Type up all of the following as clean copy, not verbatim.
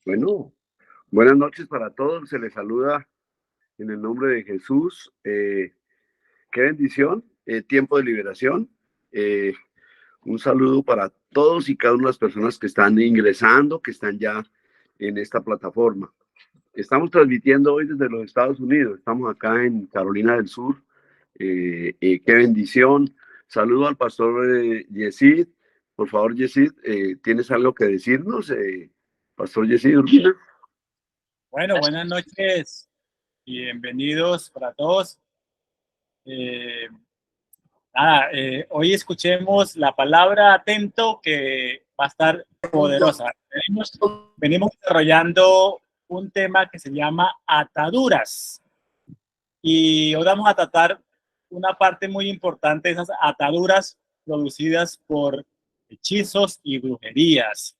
Bueno, buenas noches para todos. Se les saluda en el nombre de Jesús. Qué bendición, tiempo de liberación. Eh, un saludo para todos y cada una de las personas que están ingresando, que están ya en esta plataforma. Estamos transmitiendo hoy desde los Estados Unidos. Estamos acá en Carolina del Sur. Qué bendición. Saludo al pastor Yesid. Por favor, Yesid, ¿tienes algo que decirnos? Pastor Yesid Urbina. Bueno, buenas noches y bienvenidos para todos. Eh, Hoy escuchemos la palabra atento que va a estar poderosa. Venimos desarrollando un tema que se llama ataduras y hoy vamos a tratar una parte muy importante de esas ataduras producidas por hechizos y brujerías.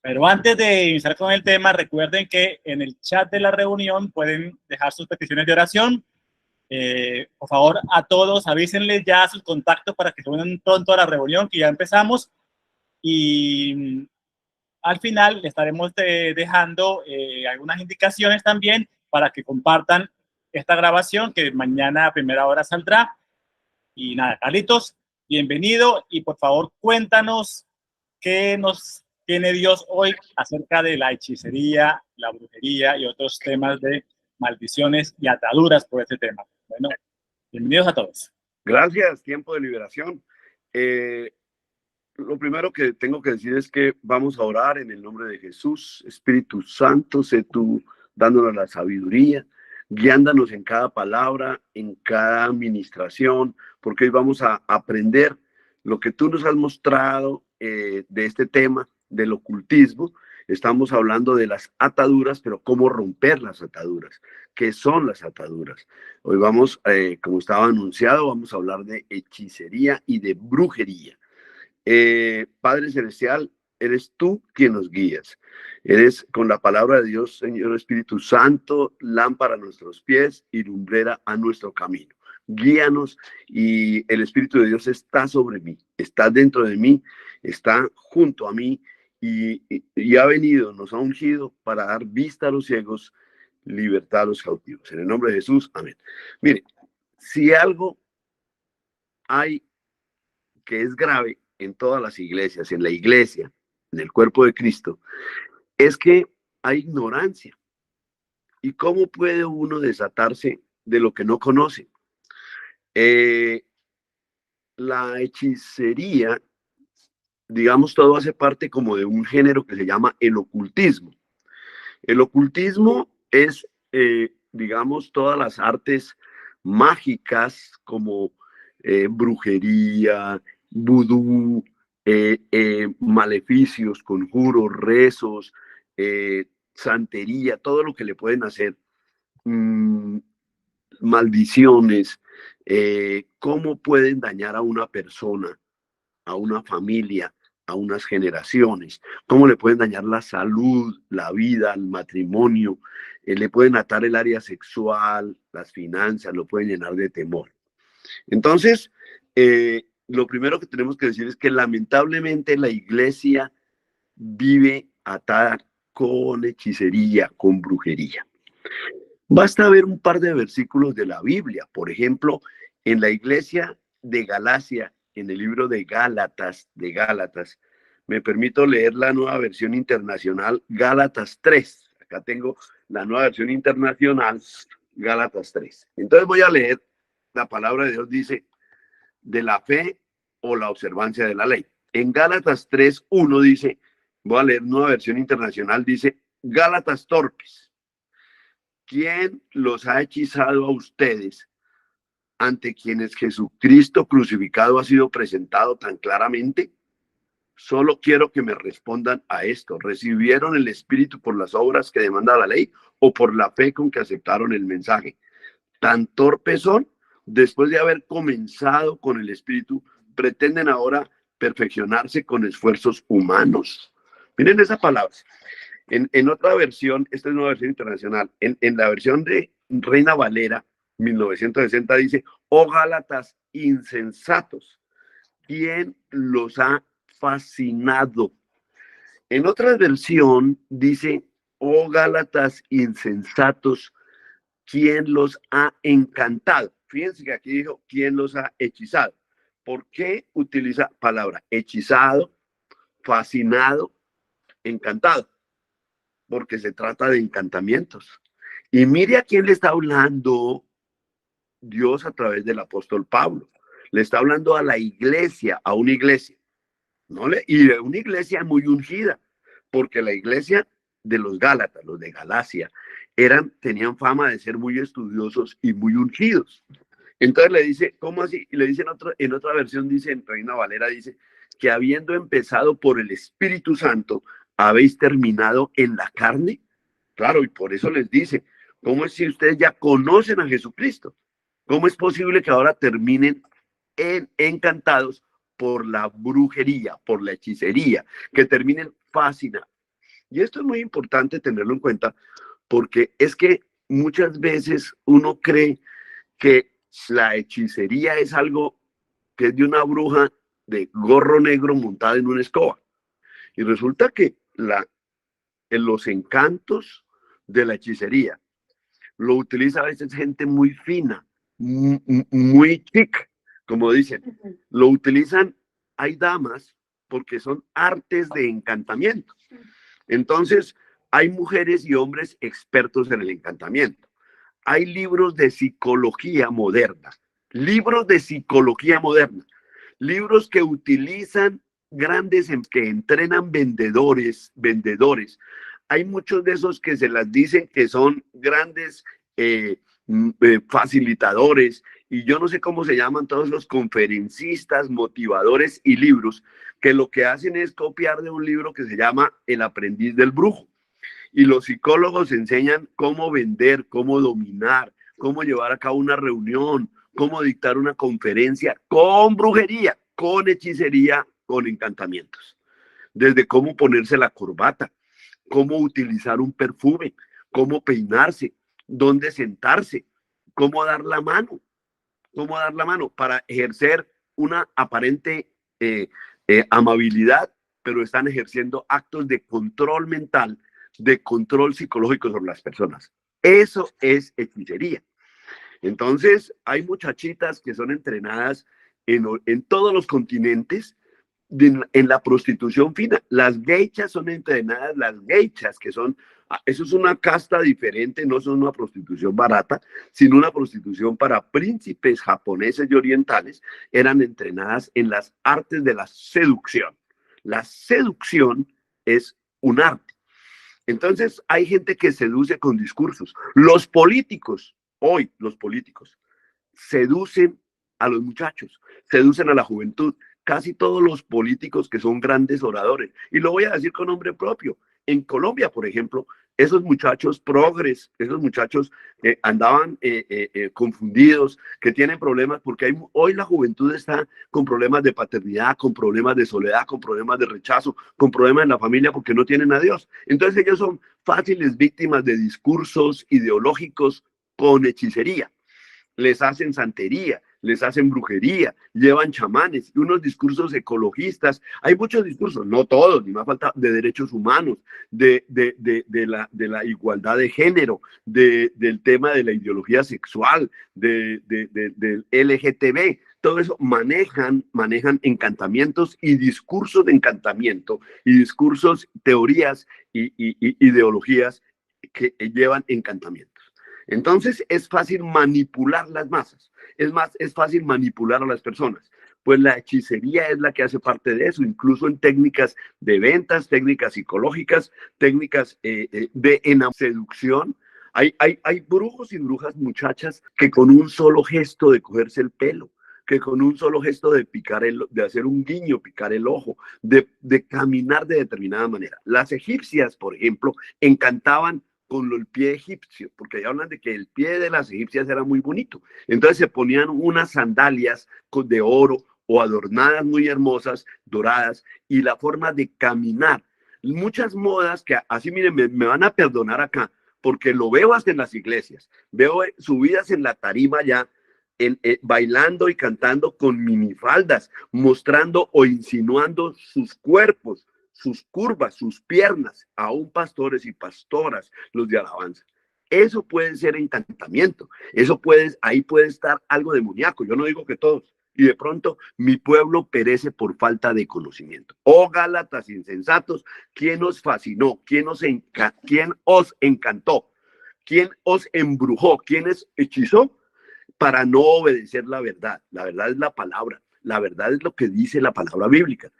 Pero antes de iniciar con el tema, recuerden que en el chat de la reunión pueden dejar sus peticiones de oración. Por favor, a todos avísenles ya sus contactos para que se unan pronto a la reunión, que ya empezamos. Y al final le estaremos dejando algunas indicaciones también para que compartan esta grabación que mañana a primera hora saldrá. Y nada, Carlitos, bienvenido y por favor cuéntanos qué nos tiene Dios hoy acerca de la hechicería, la brujería y otros temas de maldiciones y ataduras por este tema. Bueno, bienvenidos a todos. Gracias, tiempo de liberación. Lo primero que tengo que decir es que vamos a orar en el nombre de Jesús. Espíritu Santo, sé tú dándonos la sabiduría, guiándonos en cada palabra, en cada administración, porque hoy vamos a aprender lo que tú nos has mostrado de este tema del ocultismo. Estamos hablando de las ataduras, pero cómo romper las ataduras. ¿Qué son las ataduras? Hoy vamos, como estaba anunciado, vamos a hablar de hechicería y de brujería. Padre Celestial, eres tú quien nos guías. Eres con la palabra de Dios, Señor Espíritu Santo, lámpara a nuestros pies y lumbrera a nuestro camino. Guíanos y el Espíritu de Dios está sobre mí, está dentro de mí, está junto a mí y ha venido, nos ha ungido para dar vista a los ciegos, libertad a los cautivos. En el nombre de Jesús, amén. Mire, si algo hay que es grave en todas las iglesias, en la iglesia, en el cuerpo de Cristo, es que hay ignorancia. ¿Y cómo puede uno desatarse de lo que no conoce? La hechicería, digamos, todo hace parte como de un género que se llama el ocultismo. El ocultismo es, digamos, todas las artes mágicas como brujería, vudú, maleficios, conjuros, rezos, santería, todo lo que le pueden hacer, mmm, maldiciones, cómo pueden dañar a una persona, a una familia, a unas generaciones, cómo le pueden dañar la salud, la vida, el matrimonio, le pueden atar el área sexual, las finanzas, lo pueden llenar de temor. Entonces, lo primero que tenemos que decir es que lamentablemente la iglesia vive atada con hechicería, con brujería. Basta ver un par de versículos de la Biblia, por ejemplo, en la iglesia de Galacia, en el libro de Gálatas, me permito leer la nueva versión internacional, Gálatas 3. Acá tengo la nueva versión internacional, Gálatas 3. Entonces voy a leer, la palabra de Dios dice, de la fe o la observancia de la ley. En Gálatas 3:1 dice, voy a leer nueva versión internacional, dice, Gálatas torpes, ¿quién los ha hechizado a ustedes ante quienes Jesucristo crucificado ha sido presentado tan claramente? Solo quiero que me respondan a esto. ¿Recibieron el Espíritu por las obras que demanda la ley o por la fe con que aceptaron el mensaje? Tan torpes son, después de haber comenzado con el Espíritu, pretenden ahora perfeccionarse con esfuerzos humanos. Miren esa palabra. En otra versión, esta es una versión internacional, en la versión de Reina Valera 1960 dice, oh Gálatas insensatos, ¿quién los ha fascinado? En otra versión dice, oh Gálatas insensatos, ¿quién los ha encantado? Fíjense que aquí dijo, ¿quién los ha hechizado? ¿Por qué utiliza palabra hechizado, fascinado, encantado? Porque se trata de encantamientos. Y mire a quién le está hablando Dios a través del apóstol Pablo. Le está hablando a la iglesia, a una iglesia, ¿no? Y de una iglesia muy ungida, porque la iglesia de los Gálatas, los de Galacia, tenían fama de ser muy estudiosos y muy ungidos. Entonces le dice, ¿cómo así? Y le dice en otra versión, dice en Reina Valera, dice que habiendo empezado por el Espíritu Santo, habéis terminado en la carne. Claro, y por eso les dice, ¿cómo es si ustedes ya conocen a Jesucristo? ¿Cómo es posible que ahora terminen encantados por la brujería, por la hechicería, que terminen fascinados? Y esto es muy importante tenerlo en cuenta, porque es que muchas veces uno cree que la hechicería es algo que es de una bruja de gorro negro montada en una escoba. Y resulta que en los encantos de la hechicería lo utiliza a veces gente muy fina, muy chic, como dicen. Lo utilizan, hay damas, porque son artes de encantamiento. Entonces, hay mujeres y hombres expertos en el encantamiento. Hay libros de psicología moderna, libros de psicología moderna, libros que utilizan grandes, que entrenan vendedores. Hay muchos de esos que se las dicen que son grandes facilitadores, y yo no sé cómo se llaman todos los conferencistas, motivadores y libros, que lo que hacen es copiar de un libro que se llama El aprendiz del brujo. Y los psicólogos enseñan cómo vender, cómo dominar, cómo llevar a cabo una reunión, cómo dictar una conferencia con brujería, con hechicería, con encantamientos. Desde cómo ponerse la corbata, cómo utilizar un perfume, cómo peinarse, dónde sentarse, cómo dar la mano para ejercer una aparente amabilidad, pero están ejerciendo actos de control mental, de control psicológico sobre las personas. Eso es hechicería. Entonces, hay muchachitas que son entrenadas en todos los continentes en la prostitución fina. Las geichas son entrenadas, las geichas que son, eso es una casta diferente, no son una prostitución barata, sino una prostitución para príncipes japoneses y orientales. Eran entrenadas en las artes de la seducción. La seducción es un arte. Entonces hay gente que seduce con discursos. Los políticos, hoy los políticos, seducen a los muchachos, seducen a la juventud. Casi todos los políticos que son grandes oradores, y lo voy a decir con nombre propio. En Colombia, por ejemplo, esos muchachos progres, esos muchachos que andaban confundidos, que tienen problemas, porque hoy la juventud está con problemas de paternidad, con problemas de soledad, con problemas de rechazo, con problemas en la familia porque no tienen a Dios. Entonces ellos son fáciles víctimas de discursos ideológicos con hechicería. Les hacen santería, les hacen brujería, llevan chamanes, unos discursos ecologistas. Hay muchos discursos, no todos, ni más falta, de derechos humanos, de la igualdad de género, del tema de la ideología sexual, del LGTB. Todo eso manejan encantamientos y discursos de encantamiento y discursos, teorías y ideologías que llevan encantamientos. Entonces es fácil manipular las masas, es fácil manipular a las personas. Pues la hechicería es la que hace parte de eso, incluso en técnicas de ventas, técnicas psicológicas, técnicas de seducción. Hay brujos y brujas, muchachas, que con un solo gesto de cogerse el pelo, que con un solo gesto de de hacer un guiño, picar el ojo, de caminar de determinada manera. Las egipcias, por ejemplo, encantaban con el pie egipcio, porque ya hablan de que el pie de las egipcias era muy bonito. Entonces se ponían unas sandalias de oro o adornadas muy hermosas, doradas, y la forma de caminar. Muchas modas que así, miren, me van a perdonar acá, porque lo veo hasta en las iglesias. Veo subidas en la tarima ya, bailando y cantando con minifaldas, mostrando o insinuando sus cuerpos. sus curvas, sus piernas, aún pastores y pastoras, los de alabanza. Eso puede ser encantamiento, ahí puede estar algo demoníaco, yo no digo que todos, y de pronto mi pueblo perece por falta de conocimiento. Oh Gálatas insensatos, ¿quién os fascinó? ¿Quién os encantó? ¿Quién os embrujó? ¿Quién os hechizó para no obedecer la verdad? La verdad es la palabra, la verdad es lo que dice la palabra bíblica.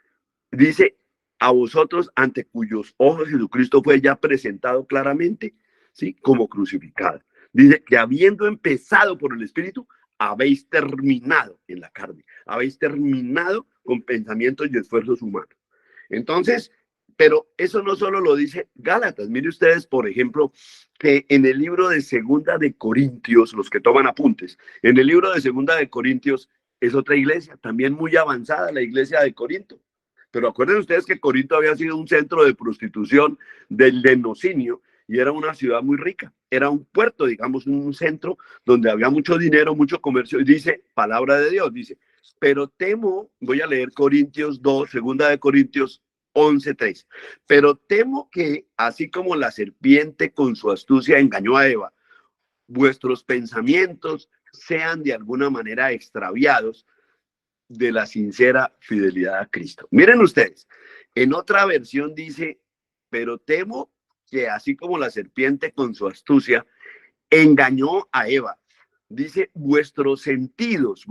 Dice, a vosotros ante cuyos ojos Jesucristo fue ya presentado claramente, ¿sí? Como crucificado. Dice que habiendo empezado por el Espíritu, habéis terminado en la carne, habéis terminado con pensamientos y esfuerzos humanos. Entonces, pero eso no solo lo dice Gálatas. Mire ustedes, por ejemplo, que en el libro de Segunda de Corintios, los que toman apuntes, en el libro de Segunda de Corintios es otra iglesia, también muy avanzada, la iglesia de Corinto. Pero acuérdense ustedes que Corinto había sido un centro de prostitución, del lenocinio, y era una ciudad muy rica. Era un puerto, digamos, un centro donde había mucho dinero, mucho comercio. Y dice, palabra de Dios, dice, pero temo, voy a leer Corintios 2, Segunda de Corintios 11:3. Pero temo que, así como la serpiente con su astucia engañó a Eva, vuestros pensamientos sean de alguna manera extraviados de la sincera fidelidad a Cristo. Miren ustedes, en otra versión dice, pero temo que así como la serpiente con su astucia engañó a Eva, dice, vuestros sentidos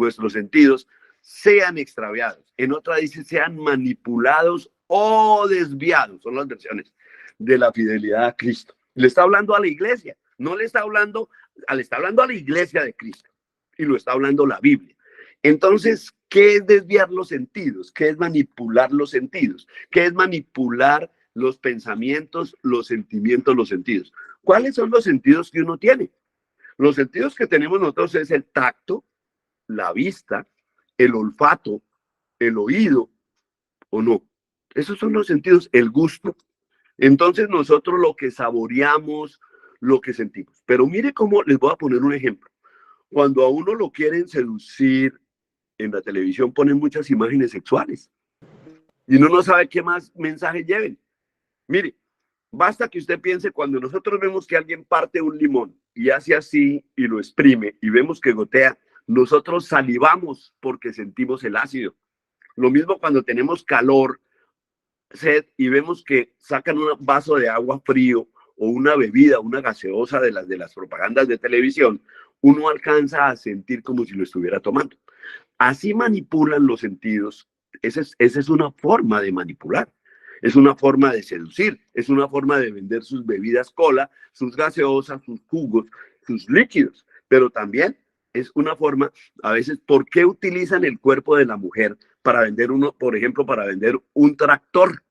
sean extraviados. En otra dice, sean manipulados o desviados, son las versiones de la fidelidad a Cristo. Le está hablando a la iglesia, no le está hablando, le está hablando a la iglesia de Cristo, y lo está hablando la Biblia. Entonces, ¿qué es desviar los sentidos? ¿Qué es manipular los sentidos? ¿Qué es manipular los pensamientos, los sentimientos, los sentidos? ¿Cuáles son los sentidos que uno tiene? Los sentidos que tenemos nosotros es el tacto, la vista, el olfato, el oído, ¿o no? Esos son los sentidos, el gusto. Entonces nosotros lo que saboreamos, lo que sentimos. Pero mire cómo, les voy a poner un ejemplo. Cuando a uno lo quieren seducir, en la televisión ponen muchas imágenes sexuales y uno no sabe qué más mensajes lleven. Mire, basta que usted piense cuando nosotros vemos que alguien parte un limón y hace así y lo exprime y vemos que gotea, nosotros salivamos porque sentimos el ácido. Lo mismo cuando tenemos calor, sed y vemos que sacan un vaso de agua frío o una bebida, una gaseosa de las propagandas de televisión, uno alcanza a sentir como si lo estuviera tomando. Así manipulan los sentidos. Esa es una forma de manipular. Es una forma de seducir. Es una forma de vender sus bebidas cola, sus gaseosas, sus jugos, sus líquidos. Pero también es una forma, a veces, ¿por qué utilizan el cuerpo de la mujer para vender por ejemplo, para vender un tractor?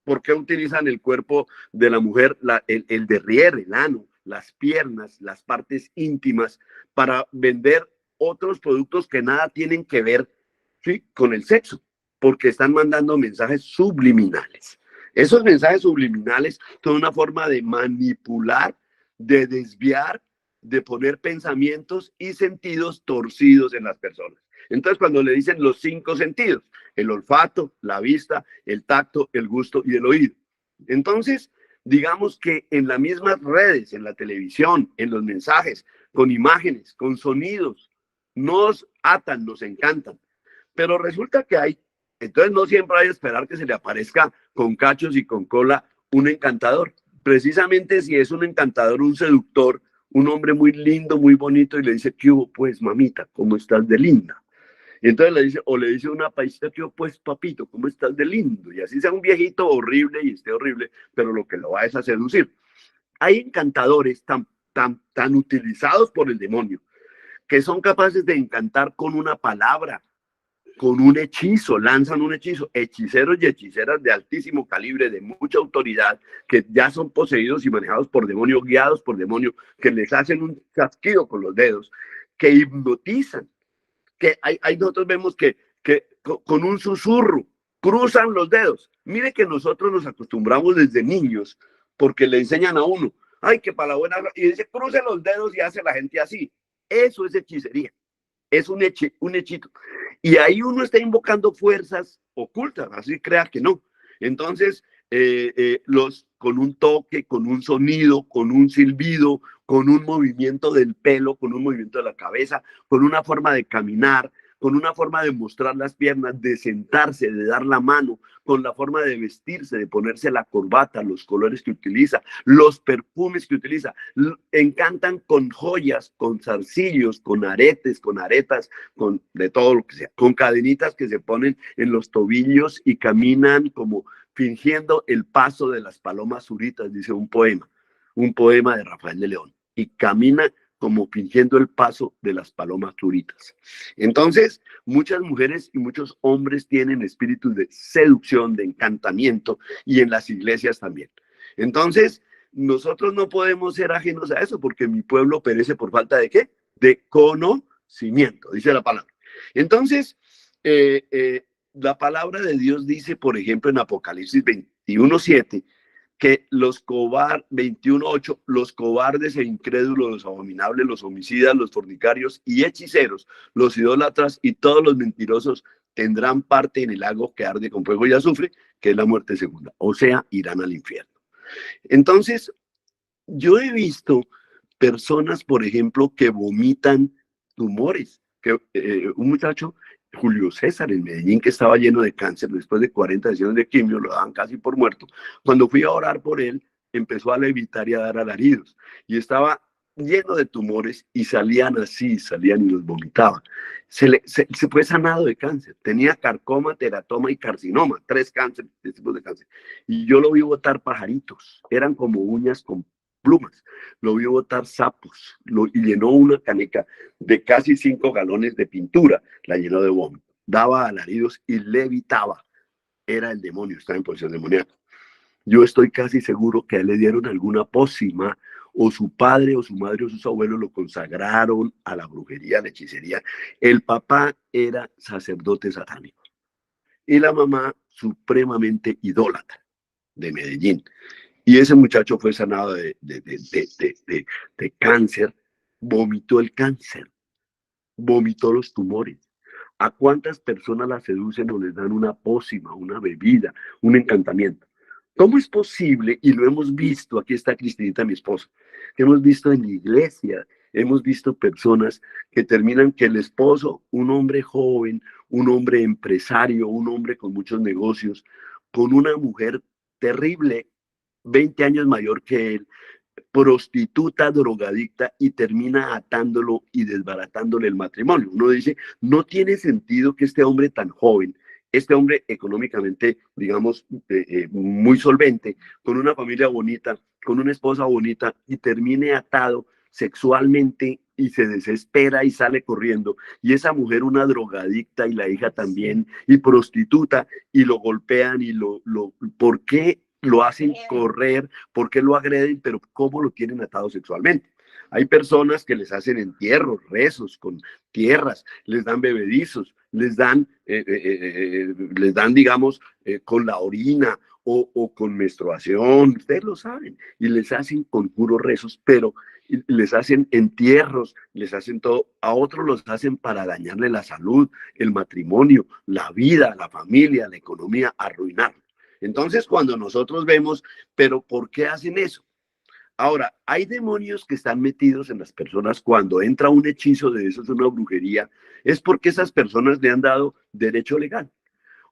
¿Por qué utilizan el cuerpo de la mujer, el derrière, el ano, las piernas, las partes íntimas, para vender otros productos que nada tienen que ver, ¿sí?, con el sexo? Porque están mandando mensajes subliminales. Esos mensajes subliminales son una forma de manipular, de desviar, de poner pensamientos y sentidos torcidos en las personas. Entonces, cuando le dicen los 5 sentidos, el olfato, la vista, el tacto, el gusto y el oído. Entonces, digamos que en las mismas redes, en la televisión, en los mensajes, con imágenes, con sonidos, nos atan, nos encantan. Pero resulta que entonces no siempre hay que esperar que se le aparezca con cachos y con cola un encantador. Precisamente si es un encantador, un seductor, un hombre muy lindo, muy bonito, y le dice, ¿qué hubo, pues, mamita? ¿Cómo estás de linda? Y entonces le dice una paisita, ¿qué hubo, pues, papito? ¿Cómo estás de lindo? Y así sea un viejito horrible y esté horrible, pero lo que lo va es a seducir. Hay encantadores tan utilizados por el demonio, que son capaces de encantar con una palabra, con un hechizo, lanzan un hechizo. Hechiceros y hechiceras de altísimo calibre, de mucha autoridad, que ya son poseídos y manejados por demonios, guiados por demonios, que les hacen un chasquido con los dedos, que hipnotizan, que nosotros vemos que con un susurro cruzan los dedos. Mire que nosotros nos acostumbramos desde niños, porque le enseñan a uno, ay, que para la buena, y dice, cruce los dedos y hace la gente así. Eso es hechicería. Es un hechito. Y ahí uno está invocando fuerzas ocultas, así crea que no. Entonces, con un toque, con un sonido, con un silbido, con un movimiento del pelo, con un movimiento de la cabeza, con una forma de caminar, con una forma de mostrar las piernas, de sentarse, de dar la mano, con la forma de vestirse, de ponerse la corbata, los colores que utiliza, los perfumes que utiliza. Encantan con joyas, con zarcillos, con aretes, con aretas, con de todo lo que sea, con cadenitas que se ponen en los tobillos y caminan como fingiendo el paso de las palomas zuritas, dice un poema de Rafael de León, y camina como fingiendo el paso de las palomas zuritas. Entonces, muchas mujeres y muchos hombres tienen espíritus de seducción, de encantamiento, y en las iglesias también. Entonces, nosotros no podemos ser ajenos a eso, porque mi pueblo perece por falta de ¿qué? De conocimiento, dice la palabra. Entonces, la palabra de Dios dice, por ejemplo, en Apocalipsis 21:7, que los cobardes, 21:8, los cobardes e incrédulos, los abominables, los homicidas, los fornicarios y hechiceros, los idólatras y todos los mentirosos tendrán parte en el lago que arde con fuego y azufre, que es la muerte segunda, o sea, irán al infierno. Entonces, yo he visto personas, por ejemplo, que vomitan tumores, que un muchacho, Julio César, en Medellín, que estaba lleno de cáncer después de 40 sesiones de quimio, lo daban casi por muerto. Cuando fui a orar por él, empezó a levitar y a dar alaridos, y estaba lleno de tumores y salían así, salían y los vomitaba. Se fue sanado de cáncer, tenía carcoma, teratoma y carcinoma, 3 cánceres, 3 tipos de cáncer. Y yo lo vi botar pajaritos, eran como uñas con plumas, lo vio botar sapos, y llenó una caneca de casi 5 galones de pintura, la llenó de vómito, daba alaridos y levitaba. Era el demonio, estaba en posesión demoníaca. Yo estoy casi seguro que a él le dieron alguna pócima, o su padre o su madre o sus abuelos lo consagraron a la brujería, a la hechicería. El papá era sacerdote satánico y la mamá supremamente idólatra de Medellín. Y ese muchacho fue sanado de cáncer, vomitó el cáncer, vomitó los tumores. ¿A cuántas personas las seducen o les dan una pócima, una bebida, un encantamiento? ¿Cómo es posible? Y lo hemos visto, aquí está Cristinita, mi esposa, que hemos visto en la iglesia, hemos visto personas que terminan que el esposo, un hombre joven, un hombre empresario, un hombre con muchos negocios, con una mujer terrible, 20 años mayor que él, prostituta, drogadicta, y termina atándolo y desbaratándole el matrimonio. Uno dice, no tiene sentido que este hombre tan joven, este hombre económicamente, digamos, muy solvente, con una familia bonita, con una esposa bonita, y termine atado sexualmente y se desespera y sale corriendo. Y esa mujer, una drogadicta, y la hija también, y prostituta, y lo golpean y ¿por qué lo hacen correr? ¿Por qué lo agreden? Pero ¿cómo lo tienen atado sexualmente? Hay personas que les hacen entierros, rezos con tierras, les dan bebedizos, les dan, digamos, con la orina o con menstruación, ustedes lo saben, y les hacen conjuros, rezos, pero les hacen entierros, les hacen todo. A otros los hacen para dañarle la salud, el matrimonio, la vida, la familia, la economía, arruinar. Entonces, cuando nosotros vemos, pero ¿por qué hacen eso? Ahora, hay demonios que están metidos en las personas. Cuando entra un hechizo de eso, es una brujería, es porque esas personas le han dado derecho legal.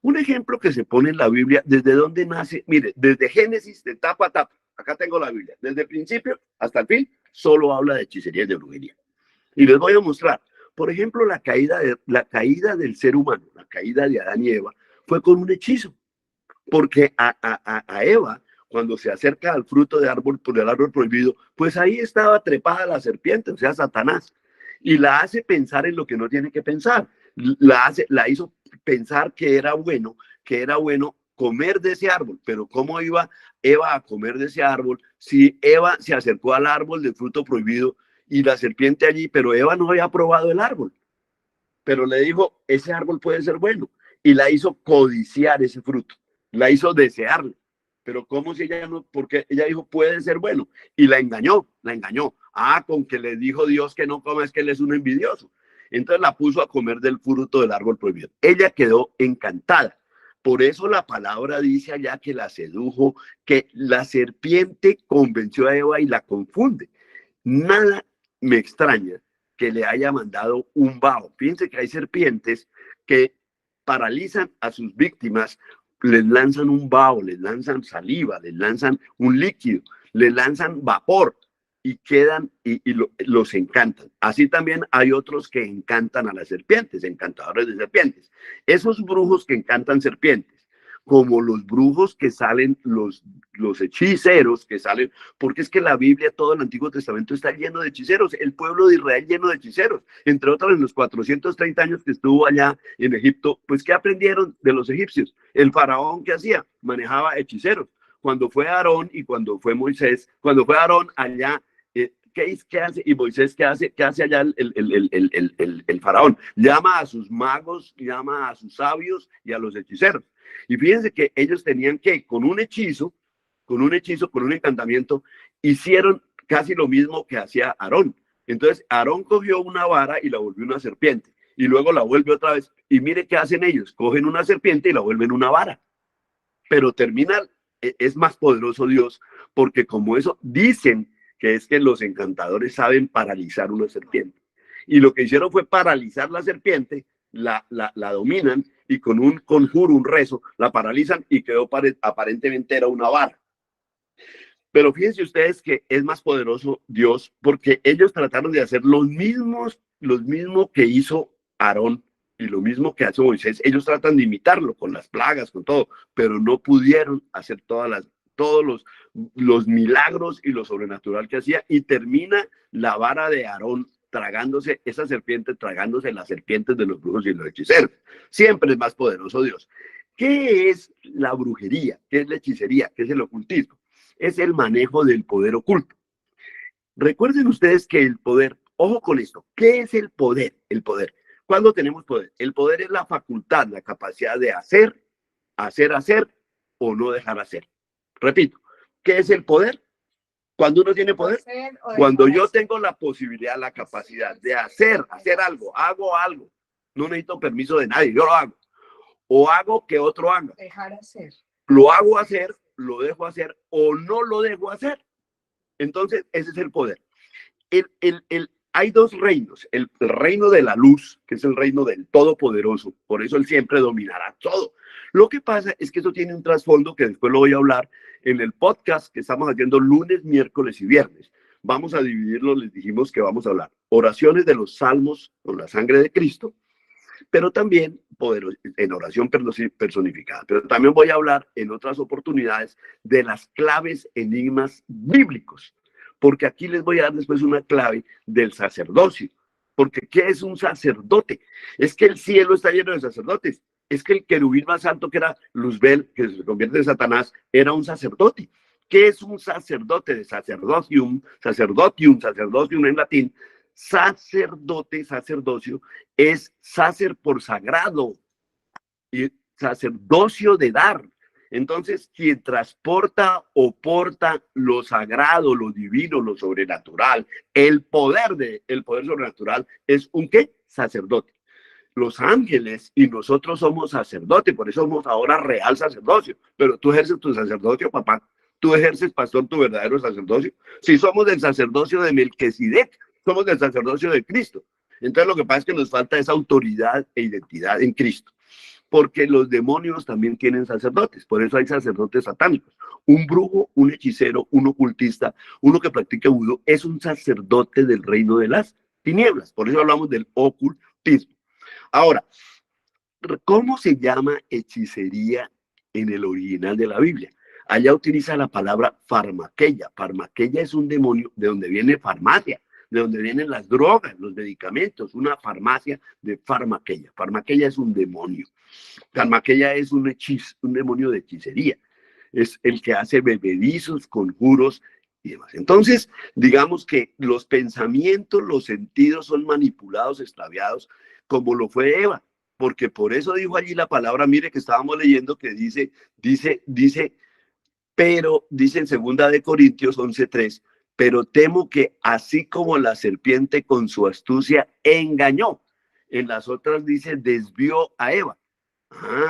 Un ejemplo que se pone en la Biblia, ¿desde dónde nace? Mire, desde Génesis, de tapa a tapa, acá tengo la Biblia, desde el principio hasta el fin, solo habla de hechicería y de brujería. Y les voy a mostrar, por ejemplo, la caída del ser humano, la caída de Adán y Eva, fue con un hechizo. Porque a Eva, cuando se acerca al fruto del árbol prohibido, pues ahí estaba trepada la serpiente, o sea, Satanás, y la hace pensar en lo que no tiene que pensar. La hizo pensar que era bueno comer de ese árbol. Pero ¿cómo iba Eva a comer de ese árbol si Eva se acercó al árbol del fruto prohibido y la serpiente allí? Pero Eva no había probado el árbol, pero le dijo, ese árbol puede ser bueno, y la hizo codiciar ese fruto, la hizo desearlo. Pero ¿cómo si ella no? Porque ella dijo, puede ser bueno, y la engañó. Con que le dijo Dios que no coma, es que él es un envidioso. Entonces la puso a comer del fruto del árbol prohibido. Ella quedó encantada. Por eso la palabra dice allá que la sedujo, que la serpiente convenció a Eva y la confunde. Nada me extraña que le haya mandado un vaho. Fíjense que hay serpientes que paralizan a sus víctimas, les lanzan un vaho, les lanzan saliva, les lanzan un líquido, les lanzan vapor y quedan los encantan. Así también hay otros que encantan a las serpientes, encantadores de serpientes. Esos brujos que encantan serpientes, como los brujos que salen, los hechiceros que salen, porque es que la Biblia, todo el Antiguo Testamento está lleno de hechiceros, el pueblo de Israel lleno de hechiceros, entre otros en los 430 años que estuvo allá en Egipto, pues ¿qué aprendieron de los egipcios? El faraón, ¿qué hacía? Manejaba hechiceros. Cuando fue Aarón y cuando fue Moisés, cuando fue Aarón allá, ¿qué hace? Y Moisés, ¿qué hace allá el faraón? Llama a sus magos, llama a sus sabios y a los hechiceros. Y fíjense que ellos tenían que, con un hechizo, con un encantamiento, hicieron casi lo mismo que hacía Aarón. Entonces, Aarón cogió una vara y la volvió una serpiente. Y luego la vuelve otra vez. Y mire qué hacen ellos. Cogen una serpiente y la vuelven una vara. Pero termina, es más poderoso Dios, porque como eso dicen que es que los encantadores saben paralizar una serpiente. Y lo que hicieron fue paralizar la serpiente, la dominan y con un conjuro, un rezo, la paralizan y quedó aparentemente era una vara. Pero fíjense ustedes que es más poderoso Dios porque ellos trataron de hacer los mismos que hizo Aarón y lo mismo que hace Moisés. Ellos tratan de imitarlo con las plagas, con todo, pero no pudieron hacer todos los milagros y lo sobrenatural que hacía, y termina la vara de Aarón tragándose esa serpiente, tragándose las serpientes de los brujos y los hechiceros. Siempre es más poderoso Dios. ¿Qué es la brujería? ¿Qué es la hechicería? ¿Qué es el ocultismo? Es el manejo del poder oculto. Recuerden ustedes que el poder, ojo con esto, ¿qué es el poder? El poder. ¿Cuándo tenemos poder? El poder es la facultad, la capacidad de hacer o no dejar hacer. Repito, ¿qué es el poder? Cuando uno tiene poder, cuando yo tengo la posibilidad, la capacidad de hacer algo, hago algo, no necesito permiso de nadie, yo lo hago. O hago que otro haga. Dejar hacer. Lo hago hacer, lo dejo hacer o no lo dejo hacer. Entonces, ese es el poder. Hay dos reinos, el reino de la luz, que es el reino del Todopoderoso, por eso él siempre dominará todo. Lo que pasa es que eso tiene un trasfondo que después lo voy a hablar en el podcast que estamos haciendo lunes, miércoles y viernes. Vamos a dividirlo, les dijimos que vamos a hablar oraciones de los salmos con la sangre de Cristo, pero también en oración personificada. Pero también voy a hablar en otras oportunidades de las claves, enigmas bíblicos, porque aquí les voy a dar después una clave del sacerdocio. Porque ¿qué es un sacerdote? Es que el cielo está lleno de sacerdotes. Es que el querubín más alto, que era Luzbel, que se convierte en Satanás, era un sacerdote. ¿Qué es un sacerdote? De sacerdotium en latín. Sacerdocio, es sacer por sagrado y sacerdocio de dar. Entonces, quien transporta o porta lo sagrado, lo divino, lo sobrenatural, el poder sobrenatural es un ¿qué? Sacerdote. Los ángeles y nosotros somos sacerdotes, por eso somos ahora real sacerdocio. Pero tú ejerces tu sacerdocio, papá. Tú ejerces, pastor, tu verdadero sacerdocio. Si somos del sacerdocio de Melquisedec, somos del sacerdocio de Cristo. Entonces lo que pasa es que nos falta esa autoridad e identidad en Cristo. Porque los demonios también tienen sacerdotes, por eso hay sacerdotes satánicos. Un brujo, un hechicero, un ocultista, uno que practica vudú, es un sacerdote del reino de las tinieblas. Por eso hablamos del ocultismo. Ahora, ¿cómo se llama hechicería en el original de la Biblia? Allá utiliza la palabra farmaqueia. Farmaqueia es un demonio de donde viene farmacia, de donde vienen las drogas, los medicamentos, una farmacia de farmaqueia. Farmaqueia es un demonio. Farmaqueia es un demonio de hechicería. Es el que hace bebedizos, conjuros y demás. Entonces, digamos que los pensamientos, los sentidos son manipulados, extraviados, como lo fue Eva. Porque por eso dijo allí la palabra, mire que estábamos leyendo que dice, pero dice en 2 Corintios 11:3, pero temo que así como la serpiente con su astucia engañó, en las otras dice desvió a Eva.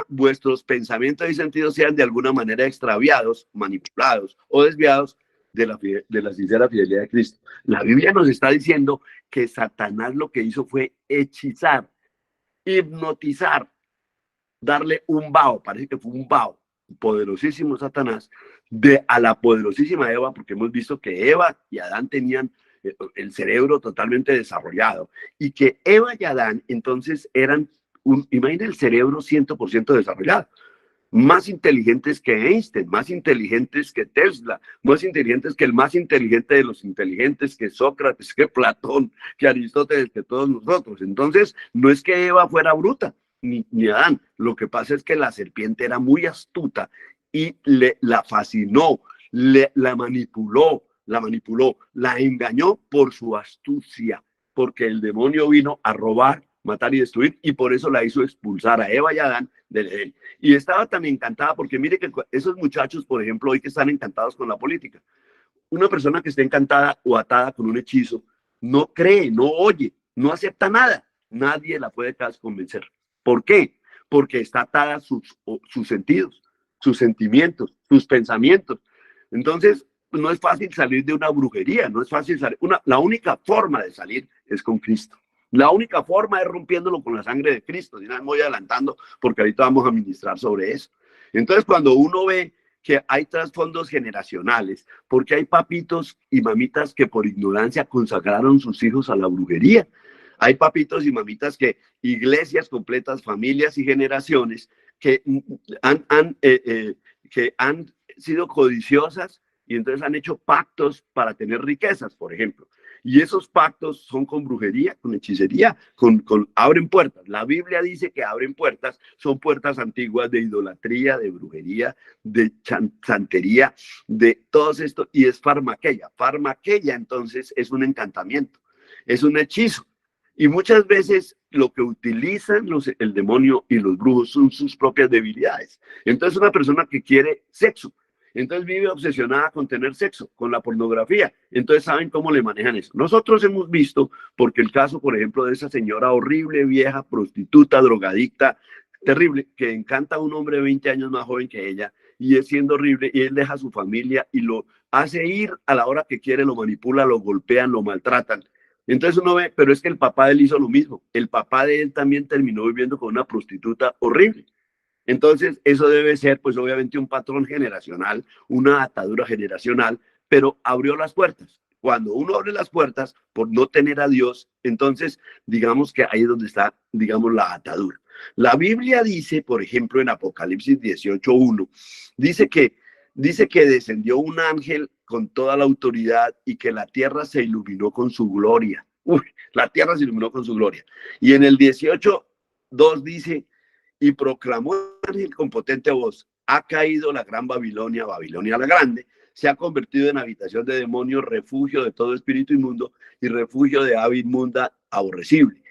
Vuestros pensamientos y sentidos sean de alguna manera extraviados, manipulados o desviados de la sincera fidelidad de Cristo. La Biblia nos está diciendo que Satanás lo que hizo fue hechizar, hipnotizar, darle un vaho, parece que fue un vaho, poderosísimo Satanás, a la poderosísima Eva, porque hemos visto que Eva y Adán tenían el cerebro totalmente desarrollado, y que Eva y Adán entonces eran, imagina el cerebro 100% desarrollado, más inteligentes que Einstein, más inteligentes que Tesla, más inteligentes que el más inteligente de los inteligentes, que Sócrates, que Platón, que Aristóteles, que todos nosotros. Entonces, no es que Eva fuera bruta, ni Adán. Lo que pasa es que la serpiente era muy astuta y la fascinó, la manipuló, la engañó por su astucia, porque el demonio vino a robar, matar y destruir, y por eso la hizo expulsar a Eva y a Adán del Edén. Y estaba tan encantada, porque mire que esos muchachos, por ejemplo, hoy que están encantados con la política, una persona que esté encantada o atada con un hechizo, no cree, no oye, no acepta nada. Nadie la puede convencer. ¿Por qué? Porque está atada a sus sentidos, sus sentimientos, sus pensamientos. Entonces, no es fácil salir de una brujería, no es fácil salir. La única forma de salir es con Cristo. La única forma es rompiéndolo con la sangre de Cristo. Y me voy adelantando porque ahorita vamos a ministrar sobre eso. Entonces, cuando uno ve que hay trasfondos generacionales, porque hay papitos y mamitas que por ignorancia consagraron sus hijos a la brujería. Hay papitos y mamitas que iglesias completas, familias y generaciones que han sido codiciosas y entonces han hecho pactos para tener riquezas, por ejemplo. Y esos pactos son con brujería, con hechicería, abren puertas. La Biblia dice que abren puertas, son puertas antiguas de idolatría, de brujería, de santería, de todo esto, y es farmaqueia. Farmaqueia, entonces, es un encantamiento, es un hechizo. Y muchas veces lo que utilizan el demonio y los brujos son sus propias debilidades. Entonces, una persona que quiere sexo, entonces vive obsesionada con tener sexo, con la pornografía. Entonces saben cómo le manejan eso. Nosotros hemos visto, porque el caso, por ejemplo, de esa señora horrible, vieja, prostituta, drogadicta, terrible, que encanta a un hombre 20 años más joven que ella, y es siendo horrible, y él deja a su familia y lo hace ir a la hora que quiere, lo manipula, lo golpean, lo maltratan. Entonces uno ve, pero es que el papá de él hizo lo mismo. El papá de él también terminó viviendo con una prostituta horrible. Entonces, eso debe ser, pues obviamente, un patrón generacional, una atadura generacional, pero abrió las puertas. Cuando uno abre las puertas por no tener a Dios, entonces, digamos que ahí es donde está, digamos, la atadura. La Biblia dice, por ejemplo, en Apocalipsis 18:1, dice que descendió un ángel con toda la autoridad y que la tierra se iluminó con su gloria. La tierra se iluminó con su gloria. Y en el 18:2 dice, y proclamó con potente voz, ha caído la gran Babilonia, Babilonia la grande, se ha convertido en habitación de demonios, refugio de todo espíritu inmundo y refugio de ave inmunda aborrecible.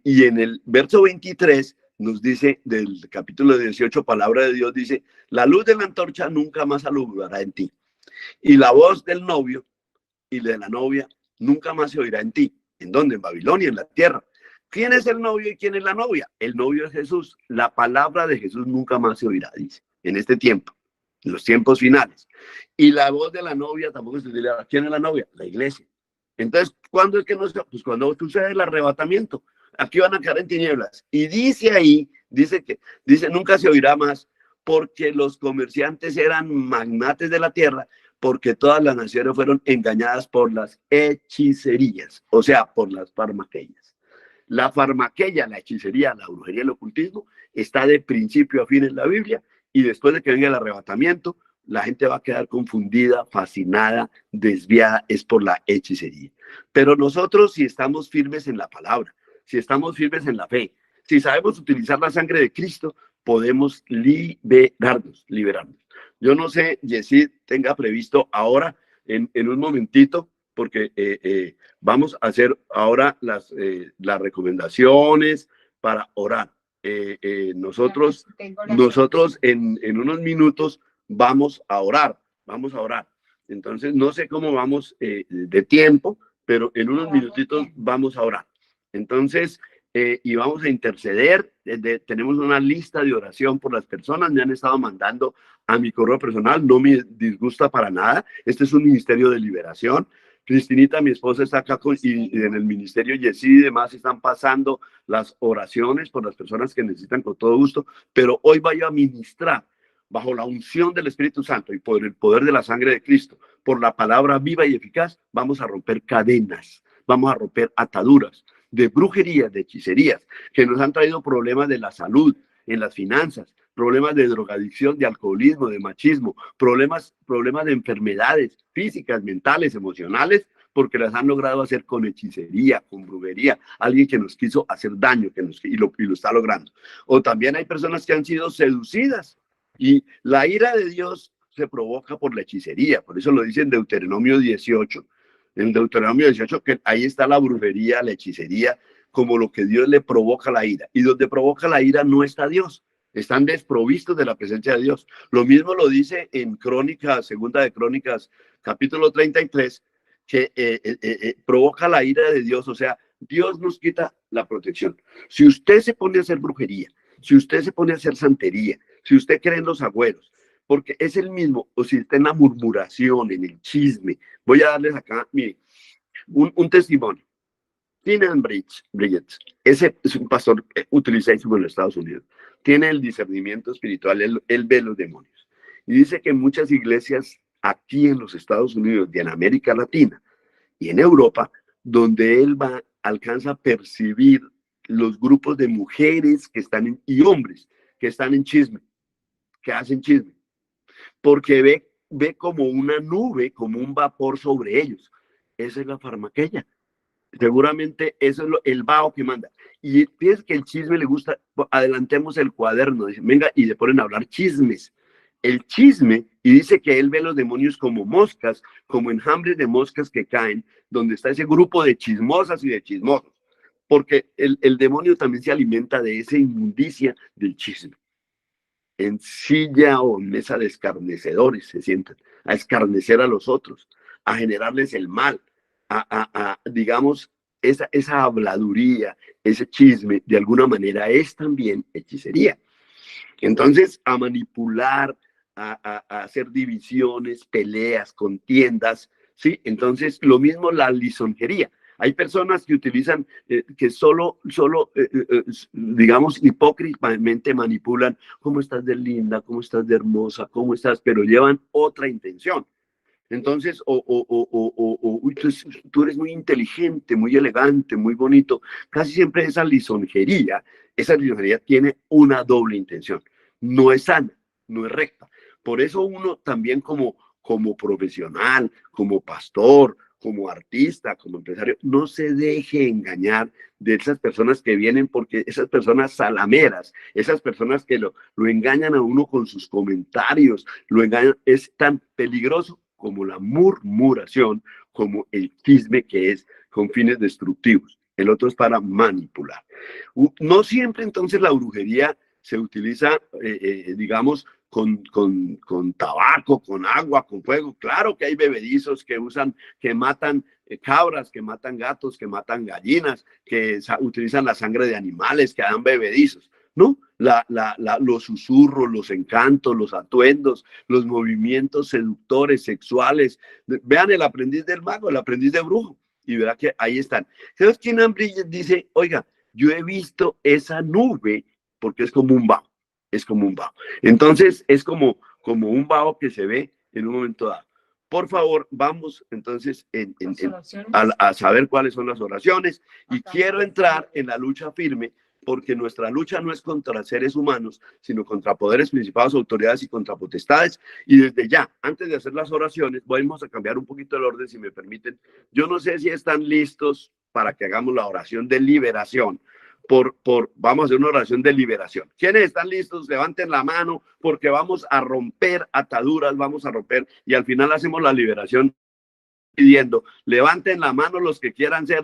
Y en el verso 23 nos dice, del capítulo 18, palabra de Dios, dice, la luz de la antorcha nunca más alumbrará en ti, y la voz del novio y de la novia nunca más se oirá en ti. ¿En dónde? En Babilonia, en la tierra. ¿Quién es el novio y quién es la novia? El novio es Jesús. La palabra de Jesús nunca más se oirá, dice, en este tiempo, en los tiempos finales. Y la voz de la novia tampoco se dirá. ¿Quién es la novia? La iglesia. Entonces, ¿cuándo es que no se? Pues cuando sucede el arrebatamiento. Aquí van a quedar en tinieblas. Y dice ahí, dice nunca se oirá más, porque los comerciantes eran magnates de la tierra, porque todas las naciones fueron engañadas por las hechicerías, o sea, por las farmaqueas. La farmaqueia, la hechicería, la brujería, el ocultismo, está de principio a fin en la Biblia, y después de que venga el arrebatamiento, la gente va a quedar confundida, fascinada, desviada, es por la hechicería. Pero nosotros, si estamos firmes en la palabra, si estamos firmes en la fe, si sabemos utilizar la sangre de Cristo, podemos liberarnos. Yo no sé, Yesid, tenga previsto ahora, en un momentito, porque vamos a hacer ahora las recomendaciones para orar. Nosotros en unos minutos vamos a orar. Entonces, no sé cómo vamos de tiempo, pero en unos minutitos vamos a orar. Entonces, y vamos a interceder. Tenemos una lista de oración por las personas. Me han estado mandando a mi correo personal. No me disgusta para nada. Este es un ministerio de liberación. Cristinita, mi esposa, está acá y en el ministerio Yesí y demás están pasando las oraciones por las personas que necesitan con todo gusto. Pero hoy voy a ministrar bajo la unción del Espíritu Santo y por el poder de la sangre de Cristo, por la palabra viva y eficaz. Vamos a romper cadenas, vamos a romper ataduras de brujerías, de hechicerías, que nos han traído problemas de la salud, en las finanzas, problemas de drogadicción, de alcoholismo, de machismo, problemas de enfermedades físicas, mentales, emocionales, porque las han logrado hacer con hechicería, con brujería, alguien que nos quiso hacer daño y lo está logrando. O también hay personas que han sido seducidas y la ira de Dios se provoca por la hechicería, por eso lo dice en Deuteronomio 18. En Deuteronomio 18, que ahí está la brujería, la hechicería, como lo que Dios le provoca la ira. Y donde provoca la ira no está Dios. Están desprovistos de la presencia de Dios. Lo mismo lo dice en Crónicas, segunda de Crónicas, capítulo 33, que provoca la ira de Dios. O sea, Dios nos quita la protección. Si usted se pone a hacer brujería, si usted se pone a hacer santería, si usted cree en los agüeros, porque es el mismo, o si está en la murmuración, en el chisme. Voy a darles acá, mire, un testimonio. Tinan Bridget, ese es un pastor utilizadísimo en los Estados Unidos. Tiene el discernimiento espiritual, él ve los demonios. Y dice que muchas iglesias aquí en los Estados Unidos y en América Latina y en Europa, donde él va, alcanza a percibir los grupos de mujeres que están y hombres que están en chisme, que hacen chisme, porque ve como una nube, como un vapor sobre ellos. Esa es la farmaqueya. Seguramente eso es el vaho que manda. Y piensa que el chisme le gusta, adelantemos el cuaderno, dice, venga, y le ponen a hablar chismes. El chisme, y dice que él ve los demonios como moscas, como enjambres de moscas que caen, donde está ese grupo de chismosas y de chismosos. Porque el demonio también se alimenta de esa inmundicia del chisme. En silla o mesa de escarnecedores se sientan a escarnecer a los otros, a generarles el mal, digamos, esa habladuría, ese chisme, de alguna manera es también hechicería. Entonces, a manipular, a hacer divisiones, peleas, contiendas, ¿sí? Entonces, lo mismo la lisonjería. Hay personas que utilizan, que solo digamos, hipócritamente manipulan, ¿cómo estás de linda? ¿Cómo estás de hermosa? ¿Cómo estás? Pero llevan otra intención. Entonces, tú eres muy inteligente, muy elegante, muy bonito. Casi siempre esa lisonjería tiene una doble intención. No es sana, no es recta. Por eso uno también como profesional, como pastor, como artista, como empresario, no se deje engañar de esas personas que vienen, porque esas personas salameras, esas personas que lo engañan a uno con sus comentarios, lo engañan, es tan peligroso como la murmuración, como el chisme, que es con fines destructivos. El otro es para manipular. No siempre entonces la brujería se utiliza, digamos, con tabaco, con agua, con fuego. Claro que hay bebedizos que matan cabras, que matan gatos, que matan gallinas, que utilizan la sangre de animales, que dan bebedizos, ¿no? Los susurros, los encantos, los atuendos, los movimientos seductores, sexuales. Vean el aprendiz del mago, el aprendiz de brujo, y verá que ahí están. Entonces, Tinan Bridget dice, oiga, yo he visto esa nube porque es como un vaho, es como un vaho. Entonces, es como un vaho que se ve en un momento dado. Por favor, vamos entonces a saber cuáles son las oraciones, y quiero entrar en la lucha firme, porque nuestra lucha no es contra seres humanos, sino contra poderes, principados, autoridades y contra potestades. Y desde ya, antes de hacer las oraciones, vamos a cambiar un poquito el orden, si me permiten. Yo no sé si están listos para que hagamos la oración de liberación. Vamos a hacer una oración de liberación. ¿Quiénes están listos? Levanten la mano, porque vamos a romper ataduras, vamos a romper, y al final hacemos la liberación pidiendo, levanten la mano los que quieran ser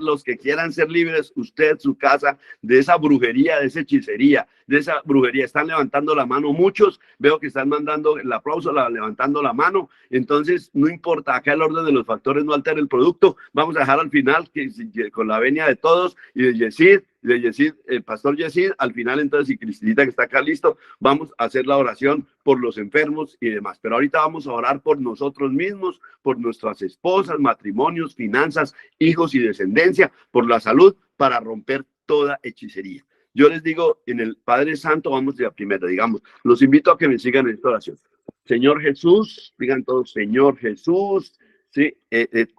libres, usted, su casa, de esa brujería, de esa hechicería, de esa brujería. Están levantando la mano muchos, veo que están mandando el aplauso, levantando la mano. Entonces, no importa, acá el orden de los factores no altera el producto. Vamos a dejar al final, que con la venia de todos y de Yesid, de Yesid, el pastor Yesid, al final entonces, y Cristinita que está acá listo, vamos a hacer la oración por los enfermos y demás. Pero ahorita vamos a orar por nosotros mismos, por nuestras esposas, matrimonios, finanzas, hijos y descendencia, por la salud, para romper toda hechicería. Yo les digo, en el Padre Santo, vamos de la primera, digamos, los invito a que me sigan en esta oración. Señor Jesús, digan todos, Señor Jesús, sí,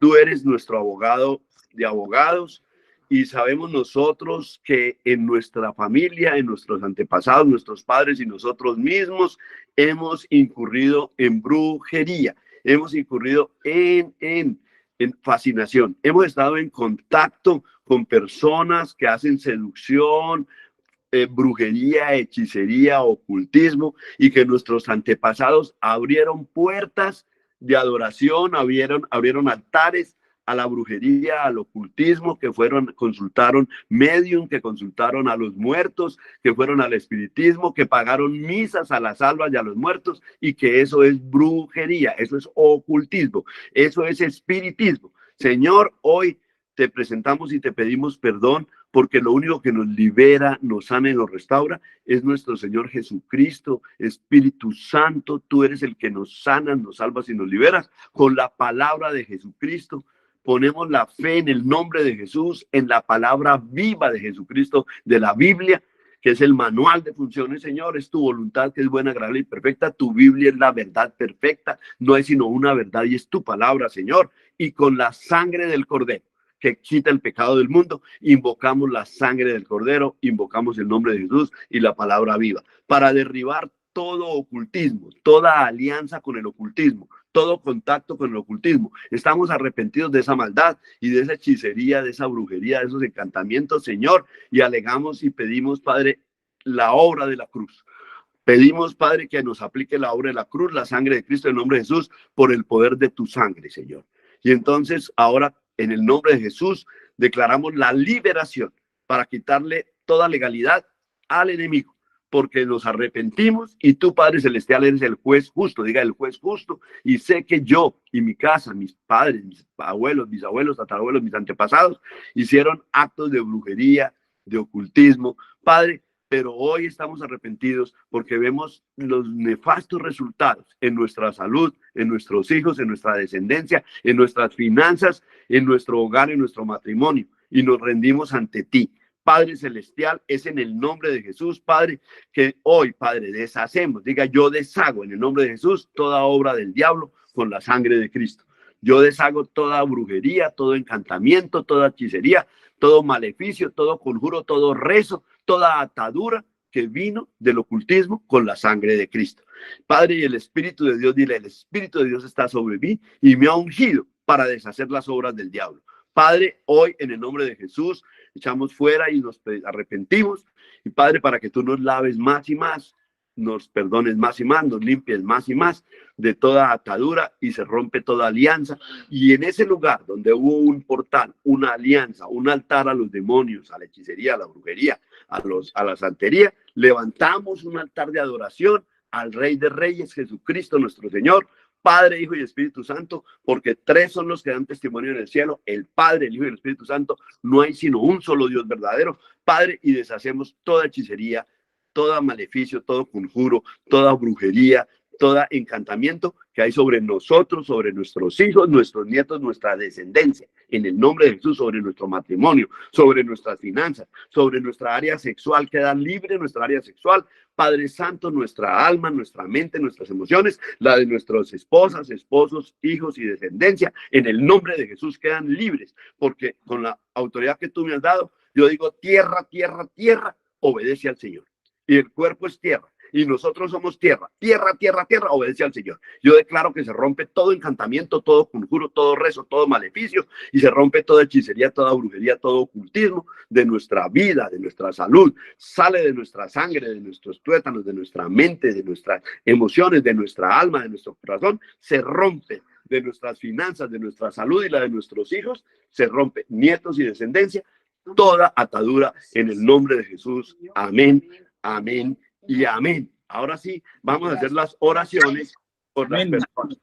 tú eres nuestro abogado de abogados, y sabemos nosotros que en nuestra familia, en nuestros antepasados, nuestros padres y nosotros mismos hemos incurrido en brujería, hemos incurrido en fascinación, hemos estado en contacto con personas que hacen seducción, brujería, hechicería, ocultismo, y que nuestros antepasados abrieron puertas de adoración, abrieron altares a la brujería, al ocultismo, que consultaron medium, que consultaron a los muertos, que fueron al espiritismo, que pagaron misas a las almas y a los muertos, y que eso es brujería, eso es ocultismo, eso es espiritismo. Señor, hoy te presentamos y te pedimos perdón, porque lo único que nos libera, nos sana y nos restaura es nuestro Señor Jesucristo. Espíritu Santo, tú eres el que nos sana, nos salvas y nos liberas. Con la palabra de Jesucristo ponemos la fe en el nombre de Jesús, en la palabra viva de Jesucristo, de la Biblia, que es el manual de funciones. Señor, es tu voluntad que es buena, agradable y perfecta. Tu Biblia es la verdad perfecta, no hay sino una verdad y es tu palabra, Señor. Y con la sangre del Cordero, que quita el pecado del mundo, invocamos la sangre del Cordero, invocamos el nombre de Jesús y la palabra viva, para derribar todo ocultismo, toda alianza con el ocultismo, todo contacto con el ocultismo. Estamos arrepentidos de esa maldad y de esa hechicería, de esa brujería, de esos encantamientos, Señor, y alegamos y pedimos, Padre, la obra de la cruz. Pedimos, Padre, que nos aplique la obra de la cruz, la sangre de Cristo en nombre de Jesús, por el poder de tu sangre, Señor. Y entonces, ahora, en el nombre de Jesús, declaramos la liberación para quitarle toda legalidad al enemigo, porque nos arrepentimos y tú, Padre Celestial, eres el juez justo, diga el juez justo, y sé que yo y mi casa, mis padres, mis abuelos, bisabuelos, tatarabuelos, mis antepasados, hicieron actos de brujería, de ocultismo, Padre, pero hoy estamos arrepentidos porque vemos los nefastos resultados en nuestra salud, en nuestros hijos, en nuestra descendencia, en nuestras finanzas, en nuestro hogar, en nuestro matrimonio, y nos rendimos ante ti. Padre Celestial, es en el nombre de Jesús, Padre, que hoy, Padre, deshacemos, diga, yo deshago en el nombre de Jesús toda obra del diablo con la sangre de Cristo. Yo deshago toda brujería, todo encantamiento, toda hechicería, todo maleficio, todo conjuro, todo rezo, toda atadura que vino del ocultismo con la sangre de Cristo. Padre, y el Espíritu de Dios, dile, el Espíritu de Dios está sobre mí y me ha ungido para deshacer las obras del diablo. Padre, hoy en el nombre de Jesús echamos fuera y nos arrepentimos. Y Padre, para que tú nos laves más y más, nos perdones más y más, nos limpies más y más de toda atadura y se rompe toda alianza. Y en ese lugar donde hubo un portal, una alianza, un altar a los demonios, a la hechicería, a la brujería, a la santería, levantamos un altar de adoración al Rey de Reyes, Jesucristo nuestro Señor, Padre, Hijo y Espíritu Santo, porque tres son los que dan testimonio en el cielo, el Padre, el Hijo y el Espíritu Santo. No hay sino un solo Dios verdadero, Padre, y deshacemos toda hechicería, todo maleficio, todo conjuro, toda brujería, todo encantamiento que hay sobre nosotros, sobre nuestros hijos, nuestros nietos, nuestra descendencia, en el nombre de Jesús, sobre nuestro matrimonio, sobre nuestras finanzas, sobre nuestra área sexual, queda libre nuestra área sexual, Padre Santo, nuestra alma, nuestra mente, nuestras emociones, la de nuestras esposas, esposos, hijos y descendencia, en el nombre de Jesús quedan libres, porque con la autoridad que tú me has dado, yo digo tierra, tierra, tierra, obedece al Señor. Y el cuerpo es tierra, y nosotros somos tierra, tierra, tierra, tierra, obedece al Señor. Yo declaro que se rompe todo encantamiento, todo conjuro, todo rezo, todo maleficio, y se rompe toda hechicería, toda brujería, todo ocultismo de nuestra vida, de nuestra salud, sale de nuestra sangre, de nuestros tuétanos, de nuestra mente, de nuestras emociones, de nuestra alma, de nuestro corazón, se rompe de nuestras finanzas, de nuestra salud y la de nuestros hijos, se rompe, nietos y descendencia, toda atadura en el nombre de Jesús. Amén. Amén y amén. Ahora sí, vamos a hacer las oraciones por las personas.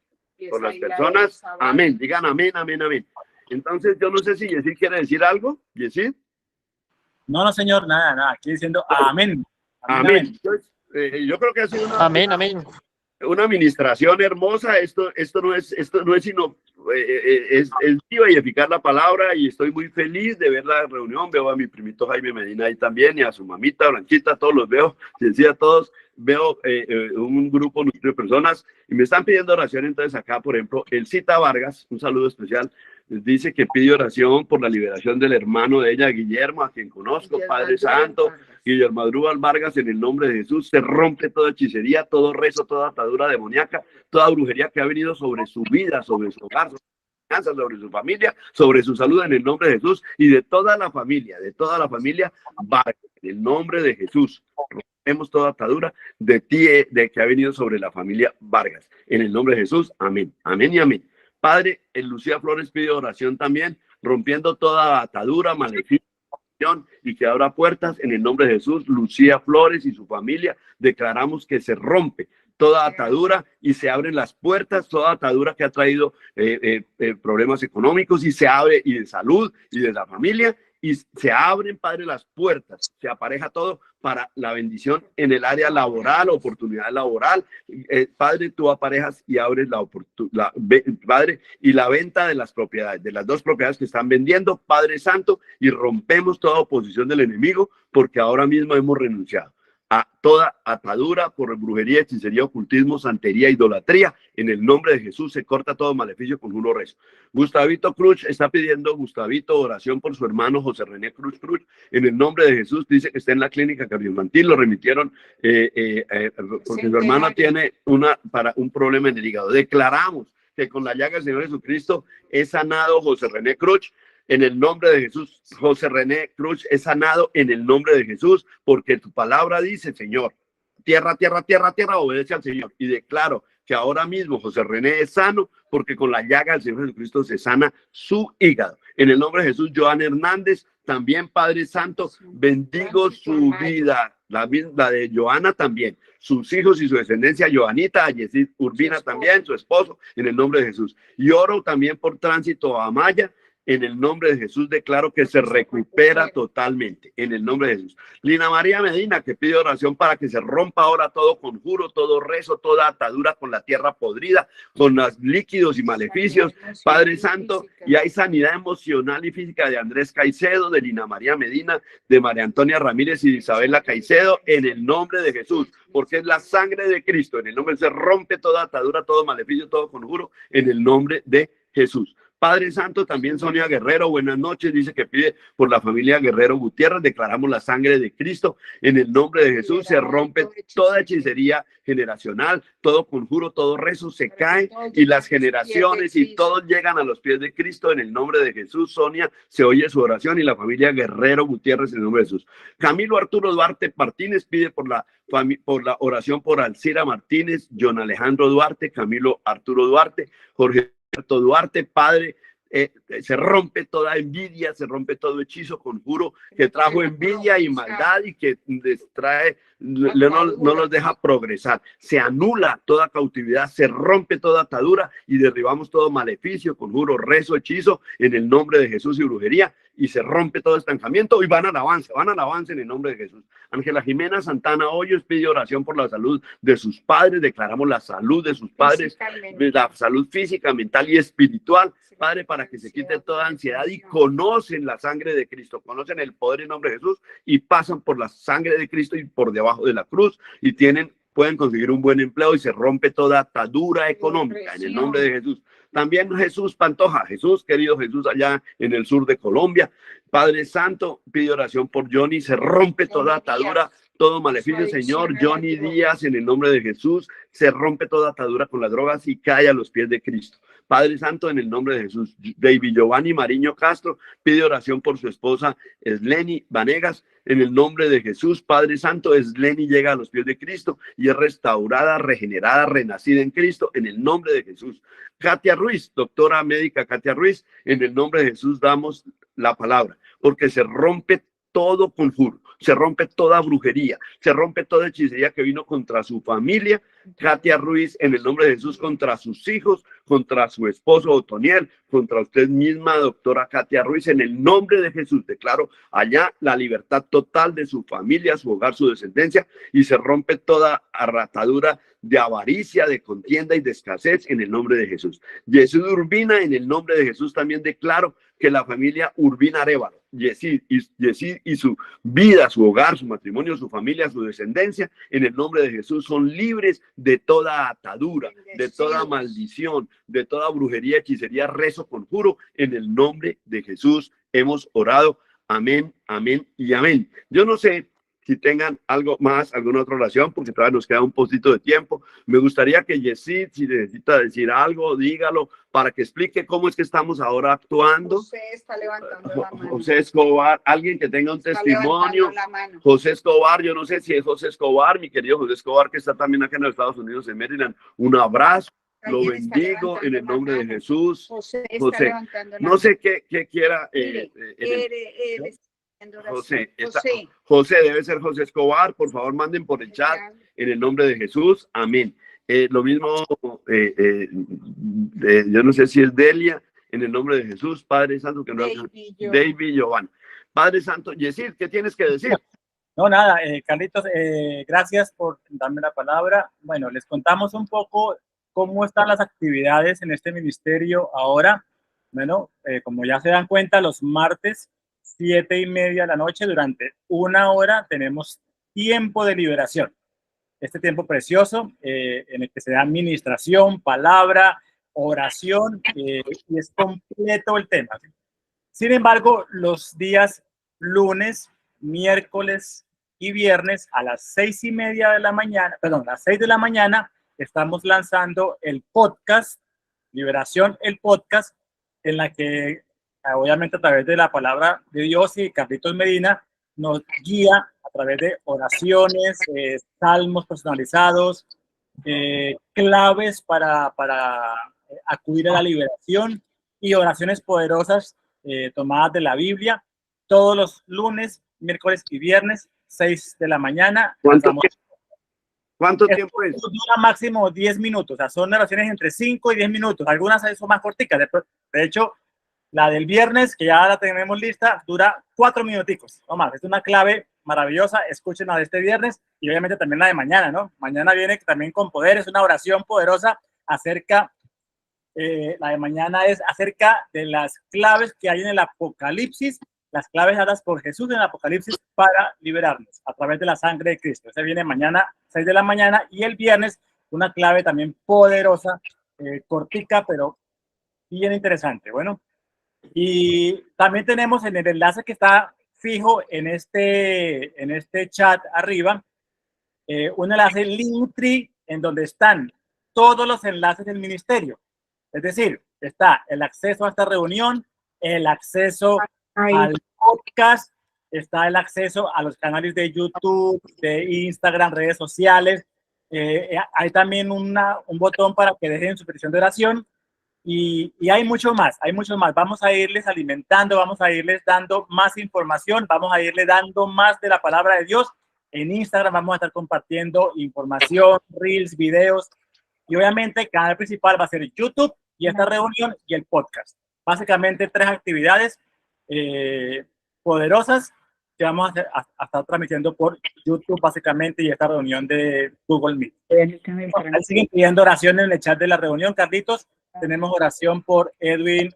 Por las personas, amén. Digan amén, amén, amén. Entonces, yo no sé si Yesid quiere decir algo. Yesid. No, no, señor, nada, nada. Aquí diciendo amén. Amén. Amén. Entonces, yo creo que ha sido Amén, amén. una administración hermosa. Esto no es sino es viva y eficaz la palabra, y estoy muy feliz de ver la reunión. Veo a mi primito Jaime Medina ahí también, y a su mamita Blanquita, todos los veo, decía a todos. Veo un grupo de personas y me están pidiendo oración. Entonces acá, por ejemplo, el Cita Vargas, un saludo especial, dice que pide oración por la liberación del hermano de ella, Guillermo, a quien conozco, Padre Santo. Guillermo Adrúbal Vargas, en el nombre de Jesús, se rompe toda hechicería, todo rezo, toda atadura demoníaca, toda brujería que ha venido sobre su vida, sobre su hogar, sobre su familia, sobre su salud, en el nombre de Jesús, y de toda la familia Vargas, en el nombre de Jesús. Rompemos toda atadura de que ha venido sobre la familia Vargas, en el nombre de Jesús. Amén, amén y amén. Padre, Lucía Flores pide oración también, rompiendo toda atadura, maleficio, y que abra puertas en el nombre de Jesús. Lucía Flores y su familia, declaramos que se rompe toda atadura y se abren las puertas, toda atadura que ha traído problemas económicos, y se abre, y de salud y de la familia, y se abren, Padre, las puertas, se apareja todo para la bendición en el área laboral, oportunidad laboral. Padre, tú aparejas y abres la oportunidad, Padre, y la venta de las propiedades, de las dos propiedades que están vendiendo, Padre Santo, y rompemos toda oposición del enemigo, porque ahora mismo hemos renunciado a toda atadura por brujería, hechicería, ocultismo, santería, idolatría. En el nombre de Jesús se corta todo maleficio con uno rezo. Gustavito Cruz está pidiendo, Gustavito, oración por su hermano José René Cruz. En el nombre de Jesús, dice que está en la clínica cardioinfantil, lo remitieron porque su hermano tiene un problema en el hígado. Declaramos que con la llaga del Señor Jesucristo es sanado José René Cruz. En el nombre de Jesús, José René Cruz es sanado en el nombre de Jesús, porque tu palabra dice, Señor, tierra, tierra, tierra, tierra, obedece al Señor. Y declaro que ahora mismo José René es sano, porque con la llaga del Señor Jesucristo se sana su hígado. En el nombre de Jesús, Joan Hernández, también, Padre Santo, bendigo su vida, la de Joana también, sus hijos y su descendencia, Joanita, a Yesid Urbina también, su esposo, en el nombre de Jesús. Y oro también por Tránsito a Maya. En el nombre de Jesús declaro que se recupera totalmente, en el nombre de Jesús. Lina María Medina, que pide oración para que se rompa ahora todo conjuro, todo rezo, toda atadura con la tierra podrida, con los líquidos y maleficios, Padre Santo. Y hay sanidad emocional y física de Andrés Caicedo, de Lina María Medina, de María Antonia Ramírez y de Isabela Caicedo, en el nombre de Jesús, porque es la sangre de Cristo. En el nombre se rompe toda atadura, todo maleficio, todo conjuro, en el nombre de Jesús. Padre Santo, también Sonia Guerrero, buenas noches, dice que pide por la familia Guerrero Gutiérrez. Declaramos la sangre de Cristo en el nombre de Jesús. Se rompe toda hechicería generacional, todo conjuro, todo rezo se cae, y las generaciones y todos llegan a los pies de Cristo en el nombre de Jesús. Sonia, se oye su oración, y la familia Guerrero Gutiérrez en el nombre de Jesús. Camilo Arturo Duarte Martínez pide por la oración por Alcira Martínez, John Alejandro Duarte, Camilo Arturo Duarte, Jorge Duarte. Padre, se rompe toda envidia, se rompe todo hechizo, conjuro que trajo envidia y maldad y que distrae, no los deja progresar. Se anula toda cautividad, se rompe toda atadura y derribamos todo maleficio, conjuro, rezo, hechizo en el nombre de Jesús y brujería, y se rompe todo estancamiento y van al avance en el nombre de Jesús. Ángela Jimena Santana Hoyos pide oración por la salud de sus padres. Declaramos la salud de sus padres, la salud física, mental y espiritual, Padre, para que se quite toda ansiedad, y conocen la sangre de Cristo, conocen el poder en nombre de Jesús, y pasan por la sangre de Cristo y por debajo de la cruz, y pueden conseguir un buen empleo, y se rompe toda atadura económica en el nombre de Jesús. También Jesús Pantoja, querido Jesús, allá en el sur de Colombia, Padre Santo, pide oración por Johnny. Se rompe toda atadura, todo maleficio, Señor. Johnny Díaz, en el nombre de Jesús, se rompe toda atadura con las drogas y cae a los pies de Cristo. Padre Santo, en el nombre de Jesús. David Giovanni Mariño Castro pide oración por su esposa Esleni Vanegas. En el nombre de Jesús, Padre Santo, Esleni llega a los pies de Cristo y es restaurada, regenerada, renacida en Cristo, en el nombre de Jesús. Katia Ruiz, doctora médica Katia Ruiz, en el nombre de Jesús damos la palabra, porque se rompe todo conjuro, se rompe toda brujería, se rompe toda hechicería que vino contra su familia, Katia Ruiz, en el nombre de Jesús, contra sus hijos, contra su esposo Otoniel, contra usted misma, doctora Katia Ruiz, en el nombre de Jesús, declaro allá la libertad total de su familia, su hogar, su descendencia, y se rompe toda atadura de avaricia, de contienda y de escasez en el nombre de Jesús. Yesid Urbina, en el nombre de Jesús, también declaro que la familia Urbina Arévalo, Yesid y su vida, su hogar, su matrimonio, su familia, su descendencia, en el nombre de Jesús son libres de toda atadura, de toda maldición, de toda brujería, hechicería, rezo, conjuro. En el nombre de Jesús hemos orado. Amén, amén y amén. Yo no sé si tengan algo más, alguna otra oración, porque todavía nos queda un poquito de tiempo. Me gustaría que Yesid, si necesita decir algo, dígalo, para que explique cómo es que estamos ahora actuando. José está levantando la mano. José Escobar, alguien que tenga un testimonio. José Escobar, yo no sé si es José Escobar, mi querido José Escobar, que está también acá en los Estados Unidos, en Maryland. Un abrazo. Lo bendigo en el nombre de Jesús. José, no sé qué quiera. José, debe ser José Escobar. Por favor, manden por el chat en el nombre de Jesús. Amén. Lo mismo, yo no sé si es Delia, en el nombre de Jesús, Padre Santo, que no David Giovanni. Padre Santo, Yesid, ¿qué tienes que decir? No, nada, Carlitos, gracias por darme la palabra. Bueno, les contamos un poco cómo están las actividades en este ministerio ahora. Bueno, como ya se dan cuenta, los martes 7:30 de la noche, durante 1 hora, tenemos tiempo de liberación. Este tiempo precioso en el que se da administración, palabra, oración, y es completo el tema. Sin embargo, los días lunes, miércoles y viernes a las 6:30 de la mañana, perdón, a las 6 de la mañana, estamos lanzando el podcast, Liberación, el podcast, en la que obviamente a través de la palabra de Dios y Carlitos Medina nos guía a través de oraciones, salmos personalizados, claves para acudir a la liberación y oraciones poderosas tomadas de la Biblia, todos los lunes, miércoles y viernes, 6 de la mañana. ¿Cuánto tiempo es? Dura máximo 10 minutos, o sea, son oraciones entre 5 y 10 minutos, algunas son más corticas. De hecho, la del viernes, que ya la tenemos lista, dura 4 minuticos, no más. Es una clave maravillosa, escuchen la de este viernes y obviamente también la de mañana, ¿no? Mañana viene también con poder, es una oración poderosa acerca, la de mañana es acerca de las claves que hay en el Apocalipsis, las claves dadas por Jesús en el Apocalipsis para liberarnos a través de la sangre de Cristo. Ese viene mañana, 6 de la mañana, y el viernes una clave también poderosa, cortica, pero bien interesante. Bueno, y también tenemos en el enlace que está fijo en este chat arriba, un enlace Linktree en donde están todos los enlaces del ministerio. Es decir, está el acceso a esta reunión, el acceso al podcast, está el acceso a los canales de YouTube, de Instagram, redes sociales. Hay también un botón para que dejen su petición de oración. Y hay mucho más, hay mucho más. Vamos a irles alimentando, vamos a irles dando más información, vamos a irles dando más de la palabra de Dios. En Instagram vamos a estar compartiendo información, reels, videos, y obviamente el canal principal va a ser YouTube y esta reunión y el podcast. Básicamente 3 actividades poderosas que vamos a estar transmitiendo por YouTube básicamente, y esta reunión de Google Meet. Siguen pidiendo oraciones en el chat de la reunión, Carlitos. Tenemos oración por Edwin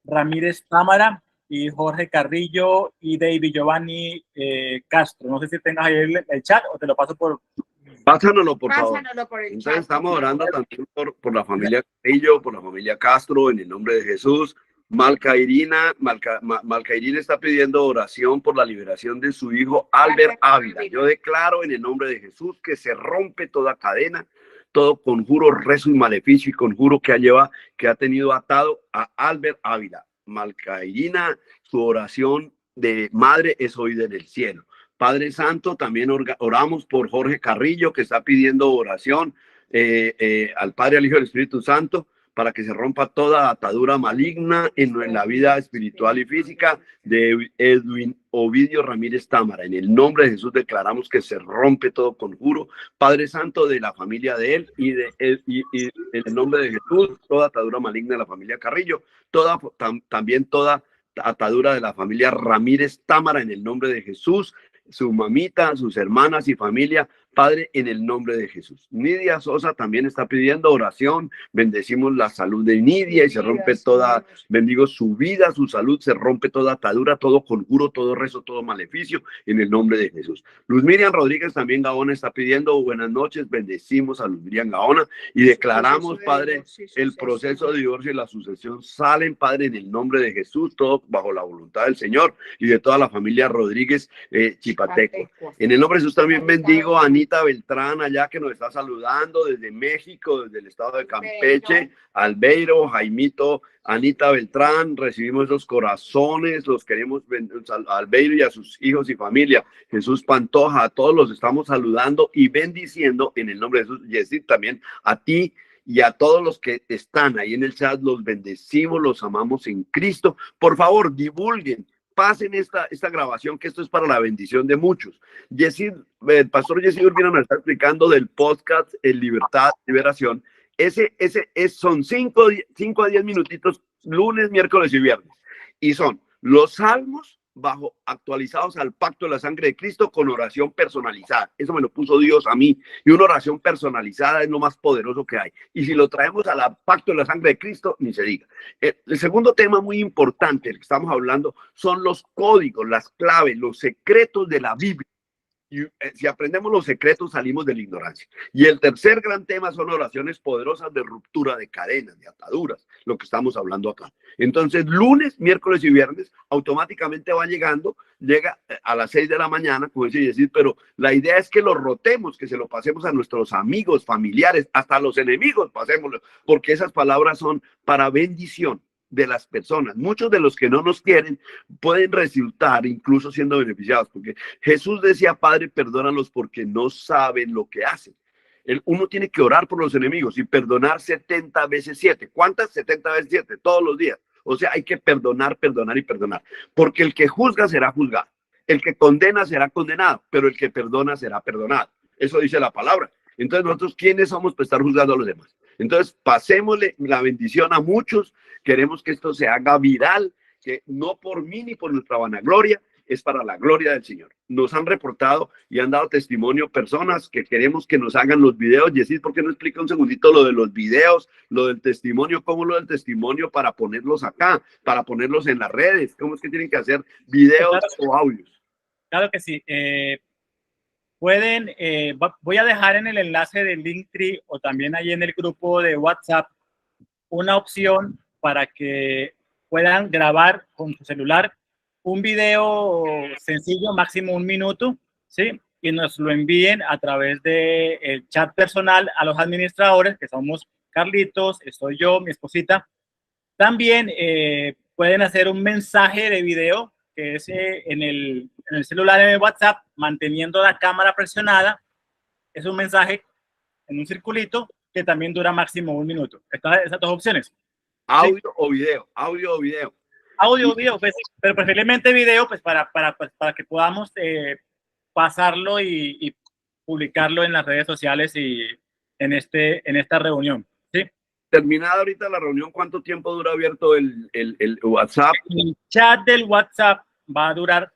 Ramírez Támara y Jorge Carrillo y David Giovanni Castro. No sé si tengas ahí el chat o te lo paso por... Pásanoslo, por favor. Por el Entonces chat. estamos orando también por la familia Carrillo, por la familia Castro, en el nombre de Jesús. Malca Irina está pidiendo oración por la liberación de su hijo Albert Ávila. Yo declaro en el nombre de Jesús que se rompe toda cadena, todo conjuro, rezo y maleficio y conjuro que ha tenido atado a Albert Ávila. Malca Irina, su oración de madre es oída en el cielo. Padre Santo, también oramos por Jorge Carrillo, que está pidiendo oración al Padre, al Hijo y al Espíritu Santo, para que se rompa toda atadura maligna en la vida espiritual y física de Edwin Ovidio Ramírez Támara. En el nombre de Jesús declaramos que se rompe todo conjuro, Padre Santo, de la familia de él y en el nombre de Jesús, toda atadura maligna de la familia Carrillo, también toda atadura de la familia Ramírez Támara, en el nombre de Jesús, su mamita, sus hermanas y familia, Padre, en el nombre de Jesús. Nidia Sosa también está pidiendo oración. Bendecimos la salud de Nidia y se rompe toda, bendigo su vida, su salud, se rompe toda atadura, todo conjuro, todo rezo, todo maleficio, en el nombre de Jesús. Luz Miriam Rodríguez también Gaona está pidiendo buenas noches. Bendecimos a Luz Miriam Gaona y declaramos, Padre, el proceso de divorcio y la sucesión salen, Padre, en el nombre de Jesús, todo bajo la voluntad del Señor y de toda la familia Rodríguez Chipateco. En el nombre de Jesús también bendigo a Anita Beltrán, allá que nos está saludando desde México, desde el estado de Campeche, Albeiro, Jaimito, Anita Beltrán, recibimos esos corazones, los queremos, a Albeiro y a sus hijos y familia. Jesús Pantoja, a todos los estamos saludando y bendiciendo en el nombre de Jesús. Jessy, también a ti y a todos los que están ahí en el chat, los bendecimos, los amamos en Cristo. Por favor, divulguen, pasen esta grabación, que esto es para la bendición de muchos. El pastor Jessy Urbina nos está explicando del podcast en Libertad, Liberación. Son 5 a 10 minutitos, lunes, miércoles y viernes. Y son los salmos actualizados al pacto de la sangre de Cristo con oración personalizada. Eso me lo puso Dios a mí. Y una oración personalizada es lo más poderoso que hay. Y si lo traemos al pacto de la sangre de Cristo, ni se diga. El segundo tema muy importante, el que estamos hablando, son los códigos, las claves, los secretos de la Biblia. Y si aprendemos los secretos, salimos de la ignorancia. Y el tercer gran tema son oraciones poderosas de ruptura de cadenas, de ataduras, lo que estamos hablando acá. Entonces, lunes, miércoles y viernes, automáticamente llega a las 6 de la mañana, como decir, pero la idea es que lo rotemos, que se lo pasemos a nuestros amigos, familiares, hasta a los enemigos, pasémoslo, porque esas palabras son para bendición de las personas. Muchos de los que no nos quieren pueden resultar incluso siendo beneficiados, porque Jesús decía, Padre, perdónalos porque no saben lo que hacen. Uno tiene que orar por los enemigos y perdonar 70 veces 7. ¿Cuántas? 70 veces 7, todos los días. O sea, hay que perdonar, perdonar y perdonar, porque el que juzga será juzgado, el que condena será condenado, pero el que perdona será perdonado. Eso dice la palabra. Entonces, nosotros, ¿quiénes somos para estar juzgando a los demás? Entonces, pasémosle la bendición a muchos. Queremos que esto se haga viral, que no por mí ni por nuestra vanagloria, es para la gloria del Señor. Nos han reportado y han dado testimonio personas que queremos que nos hagan los videos. Jessy, ¿por qué no explica un segundito lo de los videos, lo del testimonio, cómo lo del testimonio para ponerlos acá, para ponerlos en las redes? ¿Cómo es que tienen que hacer videos o audios? Claro que sí. Voy a dejar en el enlace del Linktree o también ahí en el grupo de WhatsApp una opción para que puedan grabar con su celular un video sencillo, máximo 1 minuto, ¿sí? Y nos lo envíen a través del chat personal a los administradores, que somos Carlitos, estoy yo, mi esposita. También pueden hacer un mensaje de video, que es en el celular, en el WhatsApp, manteniendo la cámara presionada. Es un mensaje en un circulito que también dura máximo 1 minuto. Esas dos opciones. Audio, ¿sí? O video, audio o video. Audio o video, pues, pero preferiblemente video, pues para que podamos pasarlo y publicarlo en las redes sociales y en esta reunión. ¿Sí? Terminada ahorita la reunión, ¿cuánto tiempo dura abierto el WhatsApp? El chat del WhatsApp va a durar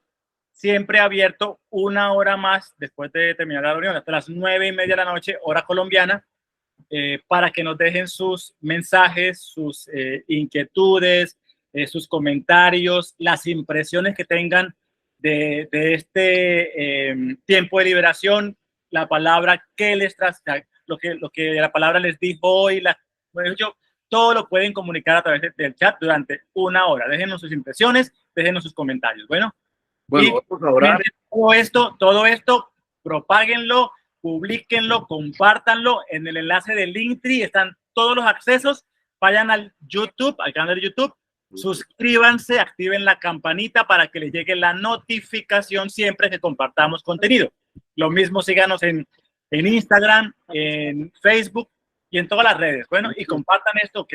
siempre abierto 1 hora más después de terminar la reunión, hasta las 9:30 de la noche, hora colombiana, para que nos dejen sus mensajes, sus inquietudes, sus comentarios, las impresiones que tengan de este tiempo de liberación, la palabra que les lo que la palabra les dijo hoy, todo lo pueden comunicar a través del chat durante 1 hora. Déjenos sus impresiones, déjenos sus comentarios. Bueno, vamos a orar. Todo esto, propáguenlo, publíquenlo, compártanlo. En el enlace del Linktree están todos los accesos. Vayan al YouTube, al canal de YouTube, suscríbanse, activen la campanita para que les llegue la notificación siempre que compartamos contenido. Lo mismo, síganos en Instagram, en Facebook y en todas las redes. Bueno, y compartan esto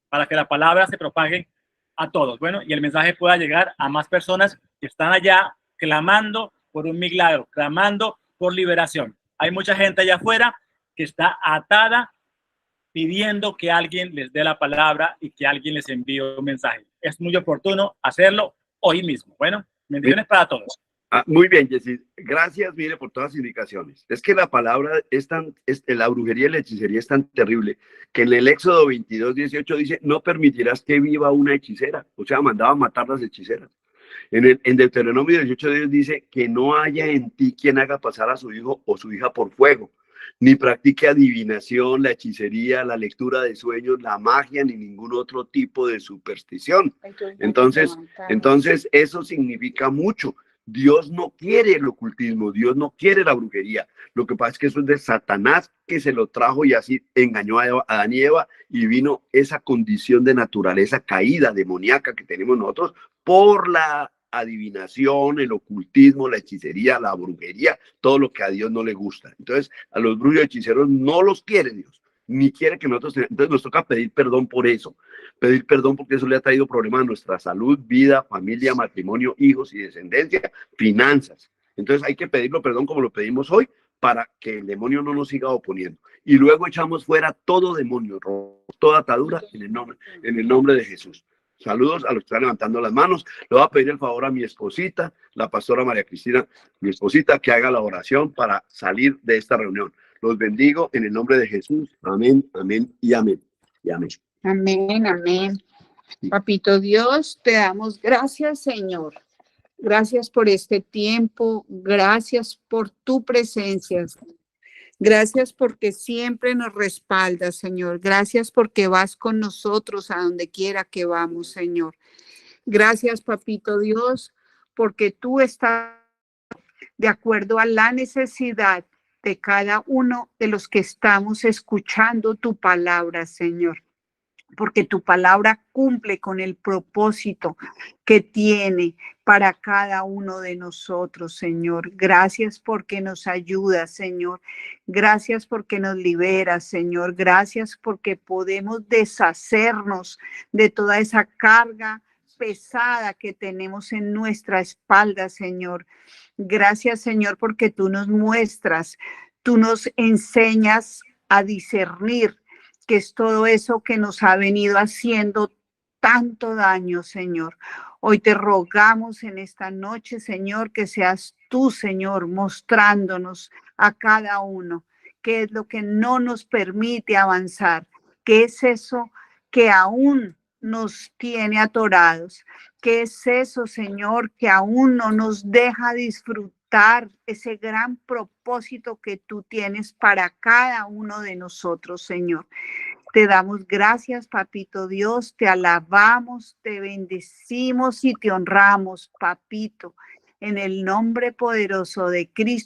para que la palabra se propague a todos. Bueno, y el mensaje pueda llegar a más personas que están allá clamando por un milagro, clamando por liberación. Hay mucha gente allá afuera que está atada pidiendo que alguien les dé la palabra y que alguien les envíe un mensaje. Es muy oportuno hacerlo hoy mismo. Bueno, bendiciones para todos. Muy bien, Jessy. Gracias, mire, por todas las indicaciones. Es que la palabra la brujería y la hechicería es tan terrible que en el Éxodo 22:18 dice, no permitirás que viva una hechicera. O sea, mandaba a matar las hechiceras. En Deuteronomio 18:10 dice que no haya en ti quien haga pasar a su hijo o su hija por fuego, ni practique adivinación, la hechicería, la lectura de sueños, la magia, ni ningún otro tipo de superstición. Entonces eso significa mucho. Dios no quiere el ocultismo, Dios no quiere la brujería. Lo que pasa es que eso es de Satanás, que se lo trajo y así engañó a Adán y Eva, y vino esa condición de naturaleza caída, demoníaca que tenemos nosotros por la adivinación, el ocultismo, la hechicería, la brujería, todo lo que a Dios no le gusta. Entonces, a los brujos y hechiceros no los quiere Dios, ni quiere que nosotros, entonces nos toca pedir perdón por eso, pedir perdón porque eso le ha traído problemas a nuestra salud, vida, familia, matrimonio, hijos y descendencia, finanzas. Entonces hay que pedirlo perdón como lo pedimos hoy para que el demonio no nos siga oponiendo. Y luego echamos fuera todo demonio, toda atadura en el nombre de Jesús. Saludos a los que están levantando las manos. Le voy a pedir el favor a mi esposita, la pastora María Cristina, mi esposita, que haga la oración para salir de esta reunión. Los bendigo en el nombre de Jesús. Amén, amén y amén. Y amén. Amén, amén. Papito Dios, te damos gracias, Señor. Gracias por este tiempo. Gracias por tu presencia. Gracias porque siempre nos respaldas, Señor. Gracias porque vas con nosotros a donde quiera que vamos, Señor. Gracias, Papito Dios, porque tú estás de acuerdo a la necesidad de cada uno de los que estamos escuchando tu palabra, Señor. Porque tu palabra cumple con el propósito que tiene para cada uno de nosotros, Señor. Gracias porque nos ayudas, Señor. Gracias porque nos liberas, Señor. Gracias porque podemos deshacernos de toda esa carga pesada que tenemos en nuestra espalda, Señor. Gracias, Señor, porque tú nos muestras, tú nos enseñas a discernir que es todo eso que nos ha venido haciendo tanto daño, Señor. Hoy te rogamos en esta noche, Señor, que seas tú, Señor, mostrándonos a cada uno qué es lo que no nos permite avanzar, qué es eso que aún nos tiene atorados, qué es eso, Señor, que aún no nos deja disfrutar ese gran propósito que tú tienes para cada uno de nosotros, Señor. Te damos gracias, Papito Dios, te alabamos, te bendecimos y te honramos, Papito, en el nombre poderoso de Cristo.